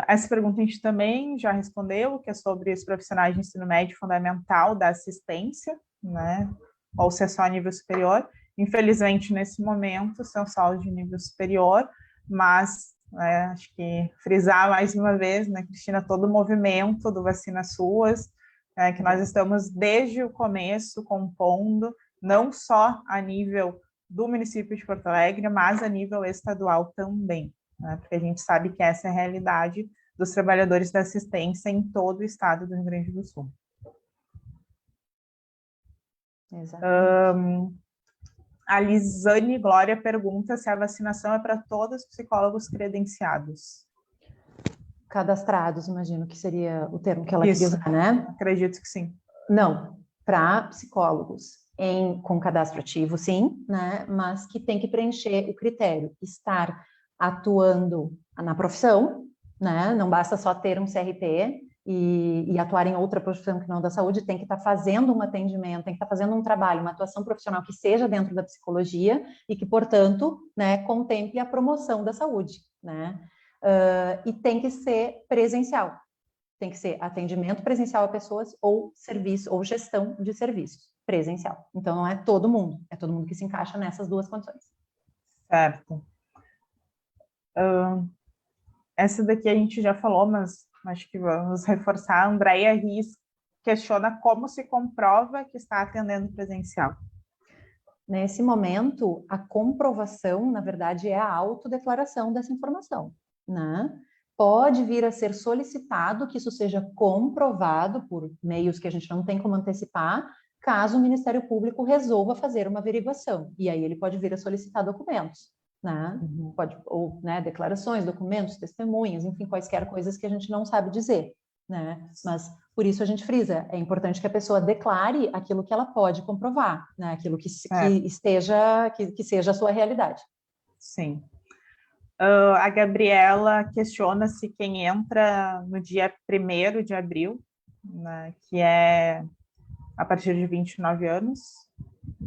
Essa pergunta a gente também já respondeu, que é sobre os profissionais de ensino médio fundamental da assistência, né, ou se é só nível superior. Infelizmente, nesse momento, são só de nível superior, mas acho que frisar mais uma vez, né, Cristina, todo o movimento do Vacina SUAS, que nós estamos desde o começo compondo, não só a nível do município de Porto Alegre, mas a nível estadual também, né, porque a gente sabe que essa é a realidade dos trabalhadores da assistência em todo o estado do Rio Grande do Sul. A Lisane Glória pergunta se a vacinação é para todos os psicólogos credenciados. Cadastrados, imagino que seria o termo que ela queria usar, né? Acredito que sim. Não, para psicólogos com cadastro ativo, sim, né? Mas que tem que preencher o critério, estar atuando na profissão, né? Não basta só ter um CRP e atuar em outra profissão que não da saúde, tem que estar fazendo um atendimento, tem que estar fazendo um trabalho, uma atuação profissional que seja dentro da psicologia e que, portanto, né, contemple a promoção da saúde, né? E tem que ser presencial. Tem que ser atendimento presencial a pessoas ou serviço ou gestão de serviços presencial. Então, não é todo mundo que se encaixa nessas duas condições. Certo. Essa daqui a gente já falou, mas acho que vamos reforçar. A Andréia Riz questiona como se comprova que está atendendo presencial. Nesse momento, a comprovação, na verdade, é a autodeclaração dessa informação, né? Pode vir a ser solicitado que isso seja comprovado por meios que a gente não tem como antecipar, caso o Ministério Público resolva fazer uma averiguação. E aí ele pode vir a solicitar documentos, né? Ou, né, declarações, documentos, testemunhas, enfim, quaisquer coisas que a gente não sabe dizer, né? Mas por isso a gente frisa, é importante que a pessoa declare aquilo que ela pode comprovar, né? Aquilo que seja a sua realidade. Sim. A Gabriela questiona se quem entra no dia 1º de abril, né, que é a partir de 29 anos,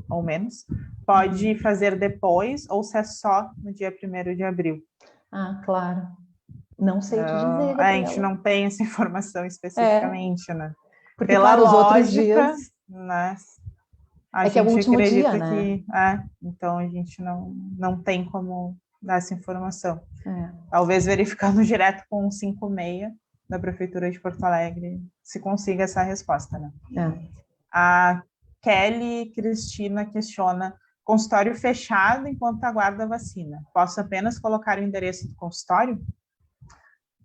ou menos, pode fazer depois, ou se é só no dia 1º de abril. Ah, claro. Não sei te dizer, Gabriela. A gente não tem essa informação especificamente, né? Porque, pela claro, lógica, os outros dias... né? A que é o gente último acredita dia, que... né? Então, a gente não tem como dar essa informação. Talvez verificando direto com o 56 da Prefeitura de Porto Alegre se consiga essa resposta, né? A Kelly Cristina questiona: consultório fechado enquanto aguarda a vacina. Posso apenas colocar o endereço do consultório?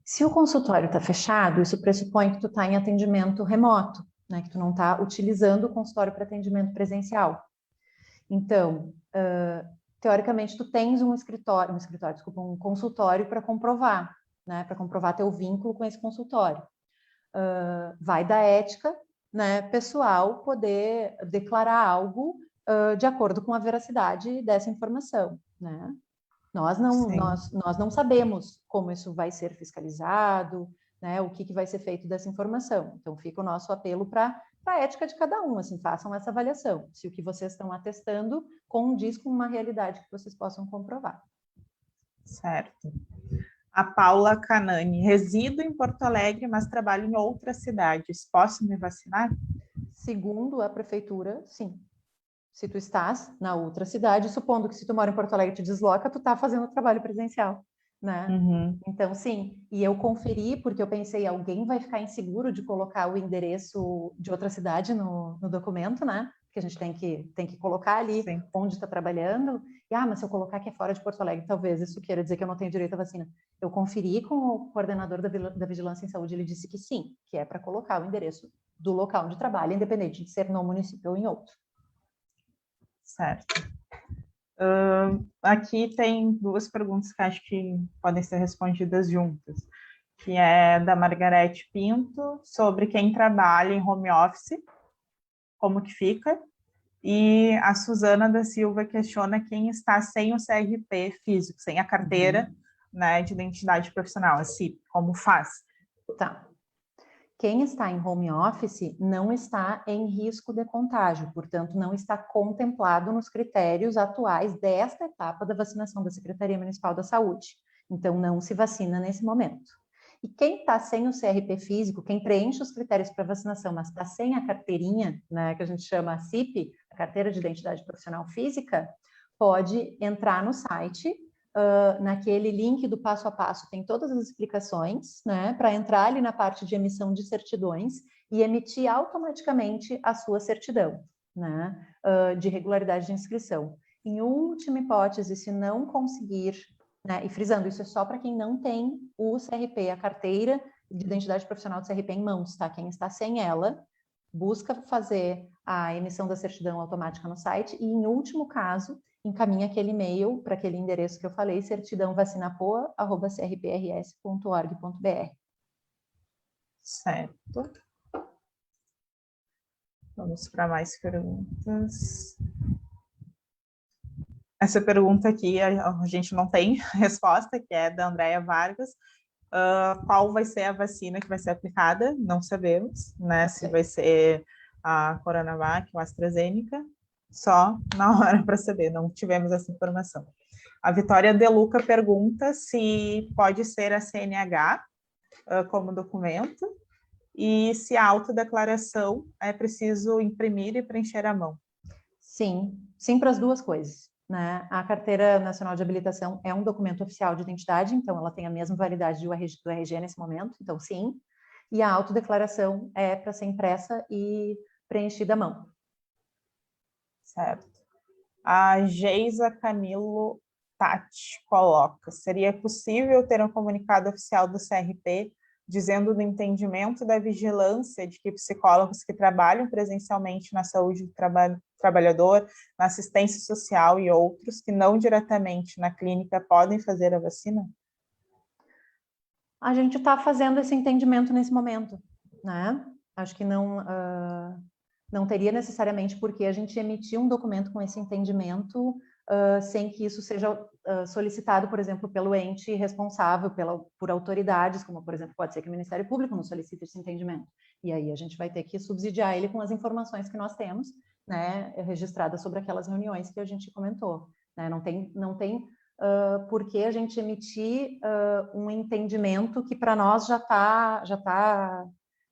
Se o consultório está fechado, isso pressupõe que tu está em atendimento remoto, né? Que tu não está utilizando o consultório para atendimento presencial. Então, teoricamente, tu tens um consultório para comprovar, né? Para comprovar teu vínculo com esse consultório. Vai da ética, né, pessoal, poder declarar algo de acordo com a veracidade dessa informação, né? Nós não sabemos como isso vai ser fiscalizado, né? O que vai ser feito dessa informação. Então, fica o nosso apelo para a ética de cada um, assim, façam essa avaliação. Se o que vocês estão atestando condiz com uma realidade que vocês possam comprovar. Certo. A Paula Canani, resido em Porto Alegre, mas trabalho em outras cidades. Posso me vacinar? Segundo a prefeitura, sim. Se tu estás na outra cidade, supondo que se tu mora em Porto Alegre e te desloca, tu tá fazendo o trabalho presencial, né? Uhum. Então, sim. E eu conferi, porque eu pensei, alguém vai ficar inseguro de colocar o endereço de outra cidade no documento, né? Porque a gente tem que colocar ali Sim. onde está trabalhando. E, mas se eu colocar que é fora de Porto Alegre, talvez isso queira dizer que eu não tenho direito à vacina. Eu conferi com o coordenador da Vigilância em Saúde, ele disse que sim, que é para colocar o endereço do local onde trabalha, independente de ser no município ou em outro. Certo. Aqui tem duas perguntas que acho que podem ser respondidas juntas, que é da Margarete Pinto, sobre quem trabalha em home office, como que fica, e a Suzana da Silva questiona quem está sem o CRP físico, sem a carteira, né, de identidade profissional, a CIP, como faz? Tá. Quem está em home office não está em risco de contágio, portanto, não está contemplado nos critérios atuais desta etapa da vacinação da Secretaria Municipal da Saúde. Então, não se vacina nesse momento. E quem está sem o CRP físico, quem preenche os critérios para vacinação, mas está sem a carteirinha, né, que a gente chama a CIP, a Carteira de Identidade Profissional Física, pode entrar no site. Naquele link do passo a passo tem todas as explicações, né, para entrar ali na parte de emissão de certidões e emitir automaticamente a sua certidão, né, de regularidade de inscrição. Em última hipótese, se não conseguir, né, e frisando, isso é só para quem não tem o CRP, a carteira de identidade profissional do CRP em mãos, tá? Quem está sem ela, busca fazer a emissão da certidão automática no site e, em último caso, encaminha aquele e-mail para aquele endereço que eu falei, certidãovacinapoa@crps.org.br. Certo. Vamos para mais perguntas. Essa pergunta aqui a gente não tem resposta, que é da Andréia Vargas. Qual vai ser a vacina que vai ser aplicada? Não sabemos, né? Se vai ser a Coronavac ou a AstraZeneca. Só na hora para saber, não tivemos essa informação. A Vitória De Luca pergunta se pode ser a CNH como documento e se a autodeclaração é preciso imprimir e preencher à mão. Sim, sim para as duas coisas, né? A Carteira Nacional de Habilitação é um documento oficial de identidade, então ela tem a mesma validade do RG nesse momento, então sim. E a autodeclaração é para ser impressa e preenchida à mão. Certo. A Geisa Camilo Tati coloca: seria possível ter um comunicado oficial do CRP dizendo do entendimento da vigilância de que psicólogos que trabalham presencialmente na saúde do trabalhador, na assistência social e outros que não diretamente na clínica podem fazer a vacina? A gente está fazendo esse entendimento nesse momento, né? Acho que não teria necessariamente porque a gente emitir um documento com esse entendimento sem que isso seja solicitado, por exemplo, pelo ente responsável, por autoridades, como, por exemplo, pode ser que o Ministério Público não solicite esse entendimento. E aí a gente vai ter que subsidiar ele com as informações que nós temos, né, registradas sobre aquelas reuniões que a gente comentou. Né? Não tem por que a gente emitir um entendimento que para nós já tá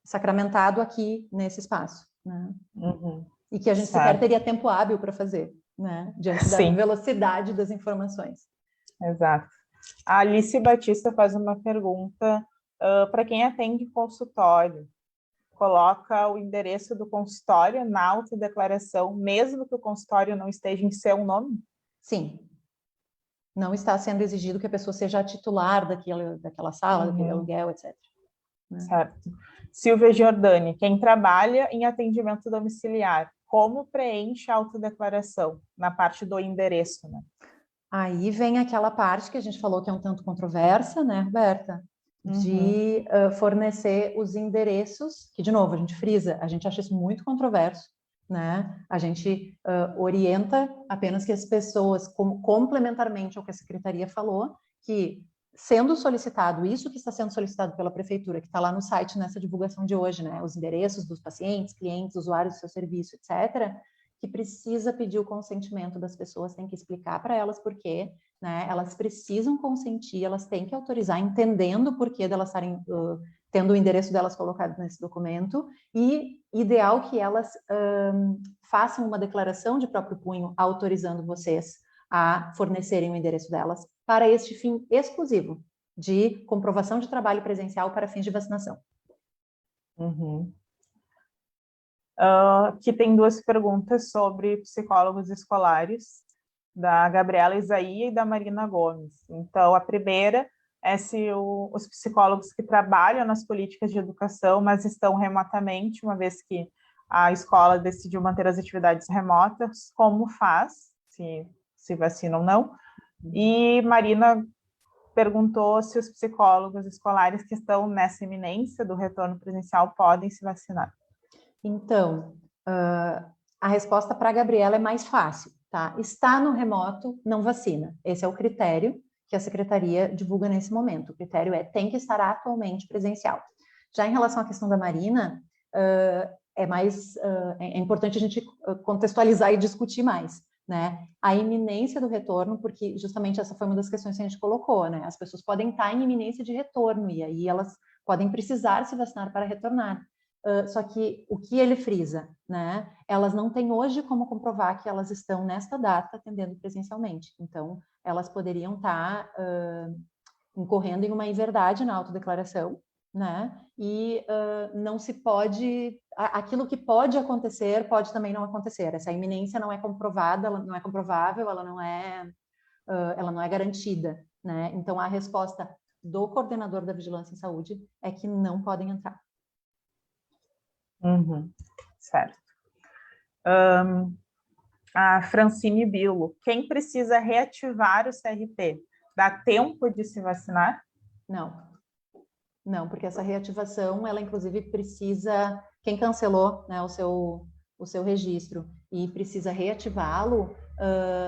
sacramentado aqui nesse espaço. Né? Uhum. E que a gente sequer teria tempo hábil para fazer, né? Diante da velocidade das informações. Exato. A Alice Batista faz uma pergunta para quem atende consultório. Coloca o endereço do consultório na autodeclaração, mesmo que o consultório não esteja em seu nome? Sim. Não está sendo exigido que a pessoa seja a titular daquela sala, daquele aluguel, etc. Né? Certo. Silvia Giordani, quem trabalha em atendimento domiciliar, como preenche a autodeclaração na parte do endereço, né? Aí vem aquela parte que a gente falou que é um tanto controversa, né, Roberta? De fornecer os endereços, que, de novo, a gente frisa, a gente acha isso muito controverso, né? A gente orienta apenas que as pessoas, complementarmente ao que a secretaria falou, que sendo solicitado isso que está sendo solicitado pela prefeitura, que está lá no site nessa divulgação de hoje, né? Os endereços dos pacientes, clientes, usuários do seu serviço, etc., que precisa pedir o consentimento das pessoas, tem que explicar para elas por quê, né? Elas precisam consentir, elas têm que autorizar, entendendo o porquê delas estarem tendo o endereço delas colocado nesse documento, e ideal que elas façam uma declaração de próprio punho autorizando vocês a fornecerem o endereço delas para este fim exclusivo de comprovação de trabalho presencial para fins de vacinação. Uhum. Aqui tem duas perguntas sobre psicólogos escolares, da Gabriela Isaia e da Marina Gomes. Então, a primeira é se os psicólogos que trabalham nas políticas de educação, mas estão remotamente, uma vez que a escola decidiu manter as atividades remotas, como faz, se vacina ou não. E Marina perguntou se os psicólogos escolares que estão nessa iminência do retorno presencial podem se vacinar. Então, a resposta para a Gabriela é mais fácil, tá? Está no remoto, não vacina. Esse é o critério que a secretaria divulga nesse momento. O critério tem que estar atualmente presencial. Já em relação à questão da Marina, é importante a gente contextualizar e discutir mais, né? A iminência do retorno, porque justamente essa foi uma das questões que a gente colocou, né? As pessoas podem estar em iminência de retorno e aí elas podem precisar se vacinar para retornar. Só que o que ele frisa, né? Elas não têm hoje como comprovar que elas estão nesta data atendendo presencialmente. Então, elas poderiam estar incorrendo em uma inverdade na autodeclaração, né? E não se pode, aquilo que pode acontecer pode também não acontecer. Essa iminência não é comprovada, ela não é comprovável, ela não é garantida, né? Então, a resposta do coordenador da Vigilância em Saúde é que não podem entrar. Uhum, certo. A Francine Bilo, quem precisa reativar o CRP? Dá tempo de se vacinar? Não, porque essa reativação, ela inclusive precisa, quem cancelou, né, o seu registro e precisa reativá-lo,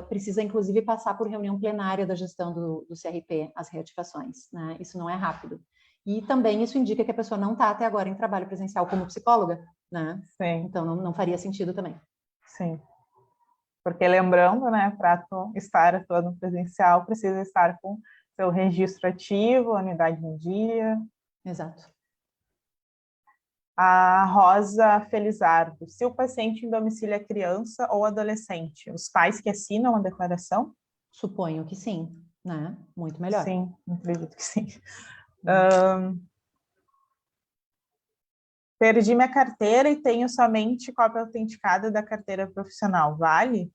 precisa inclusive passar por reunião plenária da gestão do CRP, as reativações, né? Isso não é rápido. E também isso indica que a pessoa não está até agora em trabalho presencial como psicóloga, né? Sim. Então não faria sentido também. Sim. Porque lembrando, né, para estar atuando presencial, precisa estar com seu registro ativo, unidade em dia. Exato. A Rosa Felizardo, se o paciente em domicílio é criança ou adolescente, os pais que assinam a declaração? Suponho que sim, né? Muito melhor. Sim, acredito que sim. Perdi minha carteira e tenho somente cópia autenticada da carteira profissional, vale?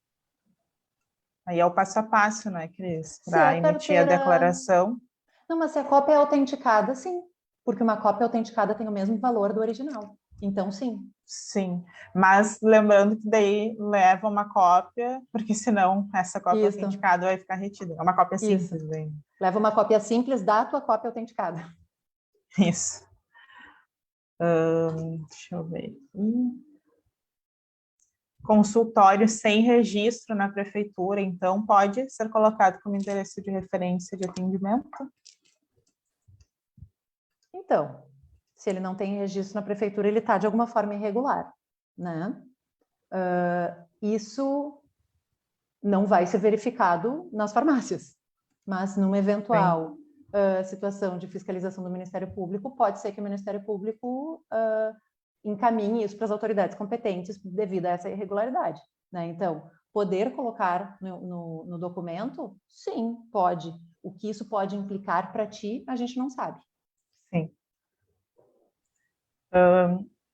Aí é o passo a passo, né, Cris? Para emitir a declaração. Não, mas se a cópia é autenticada, sim. Porque uma cópia autenticada tem o mesmo valor do original. Então, sim. Sim, mas lembrando que daí leva uma cópia, porque senão essa cópia autenticada vai ficar retida. É uma cópia simples. Daí. Leva uma cópia simples da tua cópia autenticada. Isso. Deixa eu ver. Consultório sem registro na prefeitura, então pode ser colocado como endereço de referência de atendimento? Então, se ele não tem registro na prefeitura, ele está de alguma forma irregular, né? Isso não vai ser verificado nas farmácias, mas numa eventual situação de fiscalização do Ministério Público, pode ser que o Ministério Público encaminhe isso para as autoridades competentes devido a essa irregularidade, né? Então, poder colocar no documento, sim, pode. O que isso pode implicar para ti, a gente não sabe. Sim.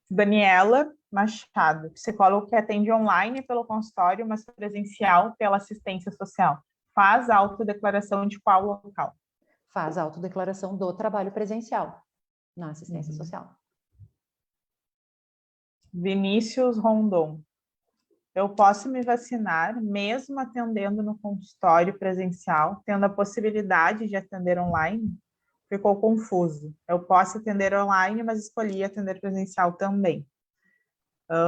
Daniela Machado, psicólogo que atende online pelo consultório, mas presencial pela assistência social. Faz a autodeclaração de qual local? Faz a autodeclaração do trabalho presencial na assistência social. Vinícius Rondon. Eu posso me vacinar mesmo atendendo no consultório presencial, tendo a possibilidade de atender online? Ficou confuso. Eu posso atender online, mas escolhi atender presencial também.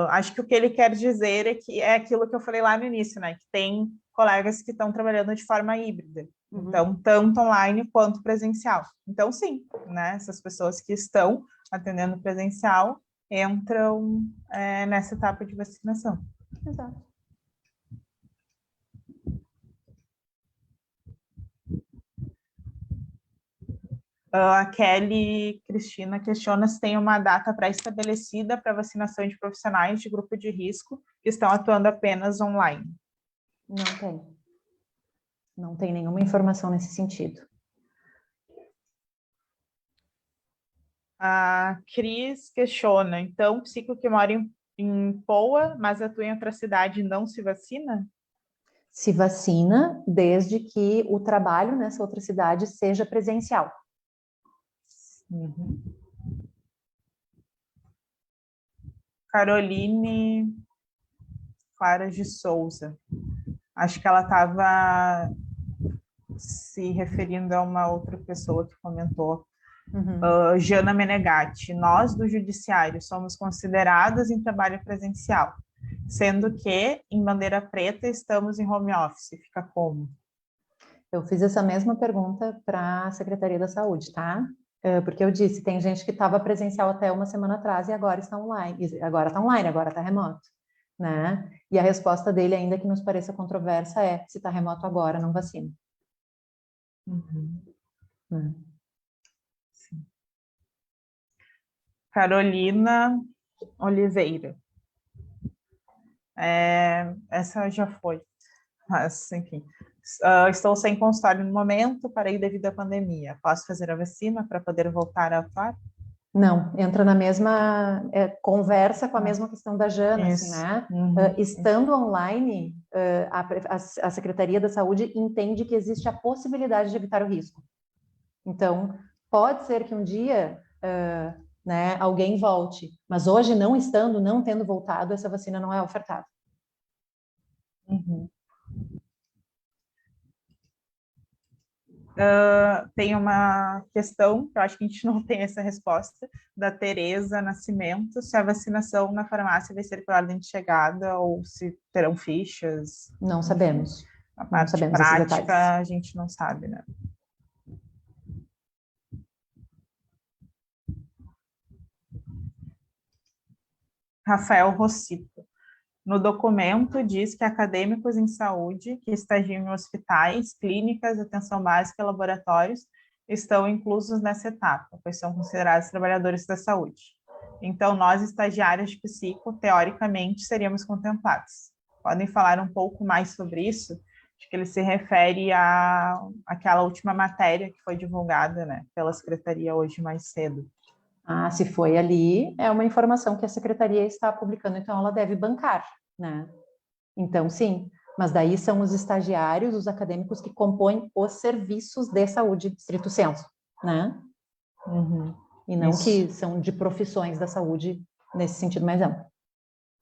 Acho que o que ele quer dizer é que é aquilo que eu falei lá no início, né? Que tem colegas que estão trabalhando de forma híbrida, então, tanto online quanto presencial. Então, sim, né? Essas pessoas que estão atendendo presencial entram nessa etapa de vacinação. Exato. A Kelly Cristina questiona se tem uma data pré-estabelecida para vacinação de profissionais de grupo de risco que estão atuando apenas online. Não tem. Não tem nenhuma informação nesse sentido. A Cris questiona, então, psico que mora em Poa, mas atua em outra cidade, não se vacina? Se vacina desde que o trabalho nessa outra cidade seja presencial. Uhum. Caroline Clara de Souza. Acho que ela estava se referindo a uma outra pessoa que comentou. Jana Menegatti. Nós, do Judiciário, somos consideradas em trabalho presencial, sendo que, em bandeira preta, estamos em home office. Fica como? Eu fiz essa mesma pergunta para a Secretaria da Saúde, tá? Porque eu disse, tem gente que estava presencial até uma semana atrás e agora está online. Agora está online, agora está remoto, né? E a resposta dele, ainda que nos pareça controversa, é: se está remoto agora, não vacina. Sim. Carolina Oliveira. Essa já foi, mas enfim. Estou sem consultório no momento, parei devido à pandemia. Posso fazer a vacina para poder voltar a atuar? Não, entra na mesma conversa com a mesma questão da Jana, assim, né? Estando online, a Secretaria da Saúde entende que existe a possibilidade de evitar o risco. Então, pode ser que um dia, né, alguém volte, mas hoje, não estando, não tendo voltado, essa vacina não é ofertada. Tem uma questão, que eu acho que a gente não tem essa resposta, da Tereza Nascimento, se a vacinação na farmácia vai ser por ordem de chegada ou se terão fichas. Não sabemos. A parte prática a gente não sabe, né? Rafael Rossito. No documento diz que acadêmicos em saúde que estagiam em hospitais, clínicas, atenção básica e laboratórios estão inclusos nessa etapa, pois são considerados trabalhadores da saúde. Então, nós, estagiários de psico, teoricamente, seríamos contemplados. Podem falar um pouco mais sobre isso? Acho que ele se refere àquela última matéria que foi divulgada, né, pela secretaria hoje mais cedo. Se foi ali, é uma informação que a secretaria está publicando, então ela deve bancar, né? Então, sim, mas daí são os estagiários, os acadêmicos que compõem os serviços de saúde, stricto sensu, né? E não que são de profissões da saúde nesse sentido mais amplo.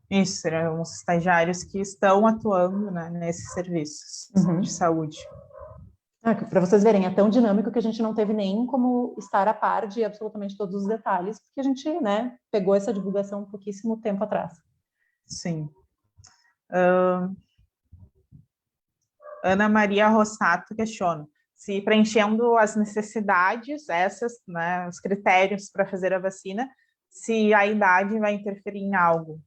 Isso, serão os estagiários que estão atuando, né, nesses serviços de saúde. Para vocês verem, é tão dinâmico que a gente não teve nem como estar a par de absolutamente todos os detalhes, porque a gente, né, pegou essa divulgação um pouquíssimo tempo atrás. Sim. Ana Maria Rossato questiona se, preenchendo as necessidades, né, os critérios para fazer a vacina, se a idade vai interferir em algo.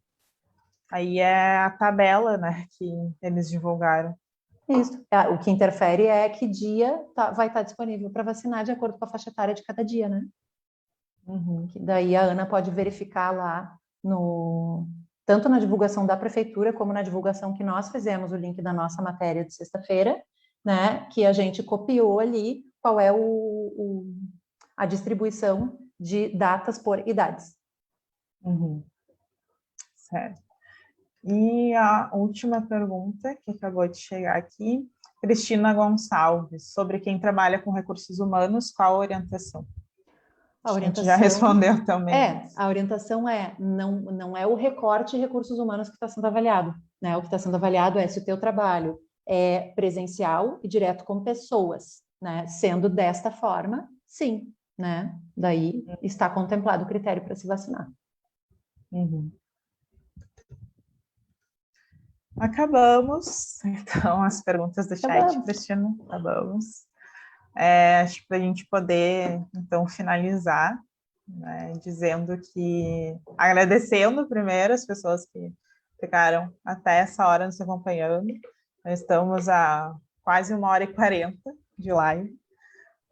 Aí é a tabela, né, que eles divulgaram. Isso. O que interfere é que dia vai estar disponível para vacinar de acordo com a faixa etária de cada dia, né? Que daí a Ana pode verificar lá, tanto na divulgação da prefeitura, como na divulgação que nós fizemos, o link da nossa matéria de sexta-feira, né? Que a gente copiou ali qual é a distribuição de datas por idades. Certo. E a última pergunta que acabou de chegar aqui, Cristina Gonçalves, sobre quem trabalha com recursos humanos, qual a orientação? A gente já respondeu também. A orientação não é o recorte de recursos humanos que está sendo avaliado, né? O que está sendo avaliado é se o teu trabalho é presencial e direto com pessoas, né? Sendo desta forma, sim, né? Daí está contemplado o critério para se vacinar. Acabamos. Então, as perguntas do chat, Cristina, acabamos. Acho que para a gente poder, então, finalizar, né, dizendo que, agradecendo primeiro as pessoas que ficaram até essa hora nos acompanhando. Nós estamos a quase 1h40 de live.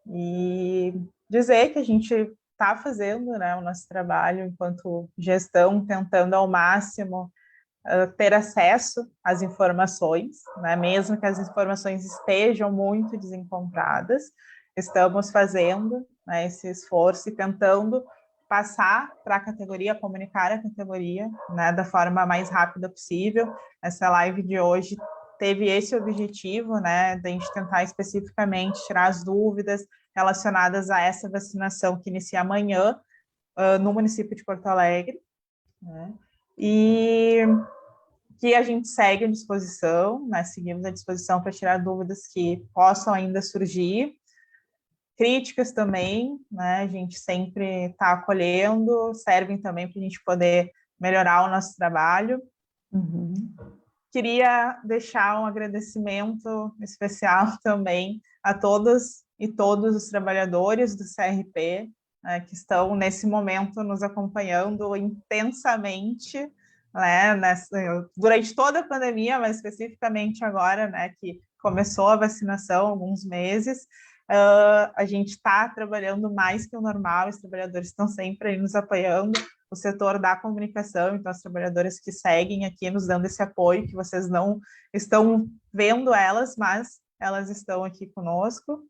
E dizer que a gente está fazendo, né, o nosso trabalho enquanto gestão, tentando ao máximo ter acesso às informações, né, mesmo que as informações estejam muito desencontradas, estamos fazendo, né, esse esforço e tentando passar para a categoria, comunicar a categoria, né, da forma mais rápida possível. Essa live de hoje teve esse objetivo, né, de a gente tentar especificamente tirar as dúvidas relacionadas a essa vacinação que inicia amanhã no município de Porto Alegre, né, e que a gente segue à disposição, né, seguimos à disposição para tirar dúvidas que possam ainda surgir, críticas também, né, a gente sempre está acolhendo, servem também para a gente poder melhorar o nosso trabalho. Queria deixar um agradecimento especial também a todas e todos os trabalhadores do CRP, né, que estão nesse momento nos acompanhando intensamente, né, durante toda a pandemia, mas especificamente agora, né, que começou a vacinação há alguns meses. A gente está trabalhando mais que o normal, os trabalhadores estão sempre aí nos apoiando, o setor da comunicação, então as trabalhadoras que seguem aqui nos dando esse apoio, que vocês não estão vendo elas, mas elas estão aqui conosco.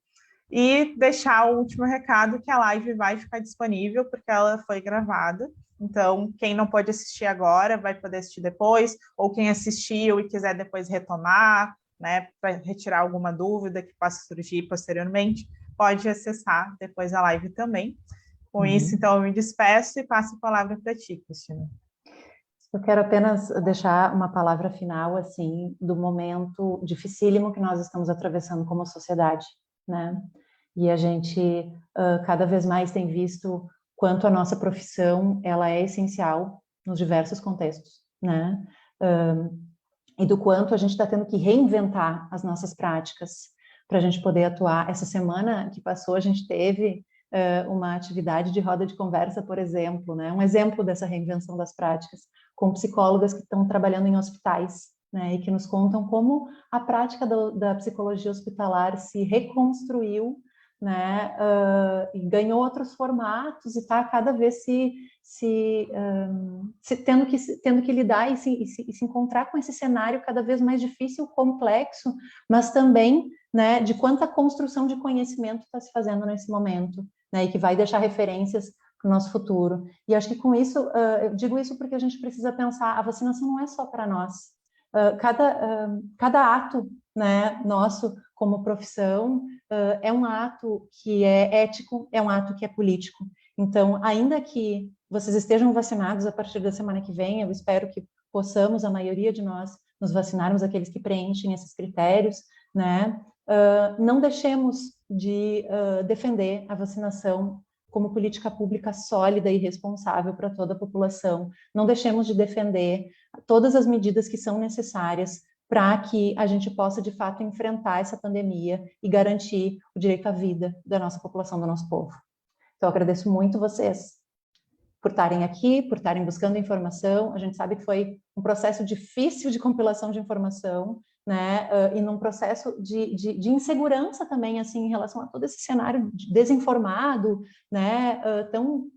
E deixar o último recado, que a live vai ficar disponível, porque ela foi gravada. Então, quem não pode assistir agora, vai poder assistir depois, ou quem assistiu e quiser depois retomar, né, para retirar alguma dúvida que possa surgir posteriormente, pode acessar depois a live também. Com isso, então, eu me despeço e passo a palavra para ti, Cristina. Eu quero apenas deixar uma palavra final, assim, do momento dificílimo que nós estamos atravessando como sociedade, né? E a gente cada vez mais tem visto quanto a nossa profissão, ela é essencial nos diversos contextos, né? E do quanto a gente está tendo que reinventar as nossas práticas para a gente poder atuar. Essa semana que passou, a gente teve uma atividade de roda de conversa, por exemplo, né? Um exemplo dessa reinvenção das práticas, com psicólogas que estão trabalhando em hospitais, né? E que nos contam como a prática da psicologia hospitalar se reconstruiu, né? E ganhou outros formatos e está cada vez tendo que lidar e se encontrar com esse cenário cada vez mais difícil, complexo, mas também, né, de quanta construção de conhecimento está se fazendo nesse momento, né, e que vai deixar referências para o nosso futuro. E acho que com isso, eu digo isso porque a gente precisa pensar, a vacinação não é só para nós. Cada ato, né, nosso como profissão é um ato que é ético, é um ato que é político. Então, ainda que vocês estejam vacinados a partir da semana que vem, eu espero que possamos, a maioria de nós, nos vacinarmos, aqueles que preenchem esses critérios, né? Não deixemos de defender a vacinação como política pública sólida e responsável para toda a população. Não deixemos de defender todas as medidas que são necessárias para que a gente possa, de fato, enfrentar essa pandemia e garantir o direito à vida da nossa população, do nosso povo. Então, eu agradeço muito vocês por estarem aqui, por estarem buscando informação. A gente sabe que foi um processo difícil de compilação de informação, né? E num processo de insegurança também, assim, em relação a todo esse cenário desinformado, né? Tão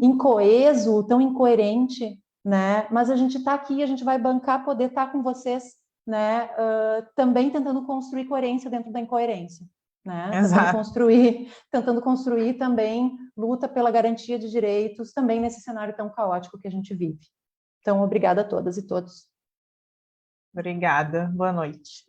incoeso, tão incoerente, né? Mas a gente está aqui, a gente vai bancar poder estar com vocês, né? Também tentando construir coerência dentro da incoerência. Né? Tentando construir também luta pela garantia de direitos, também nesse cenário tão caótico que a gente vive. Então, obrigada a todas e todos. Obrigada, boa noite.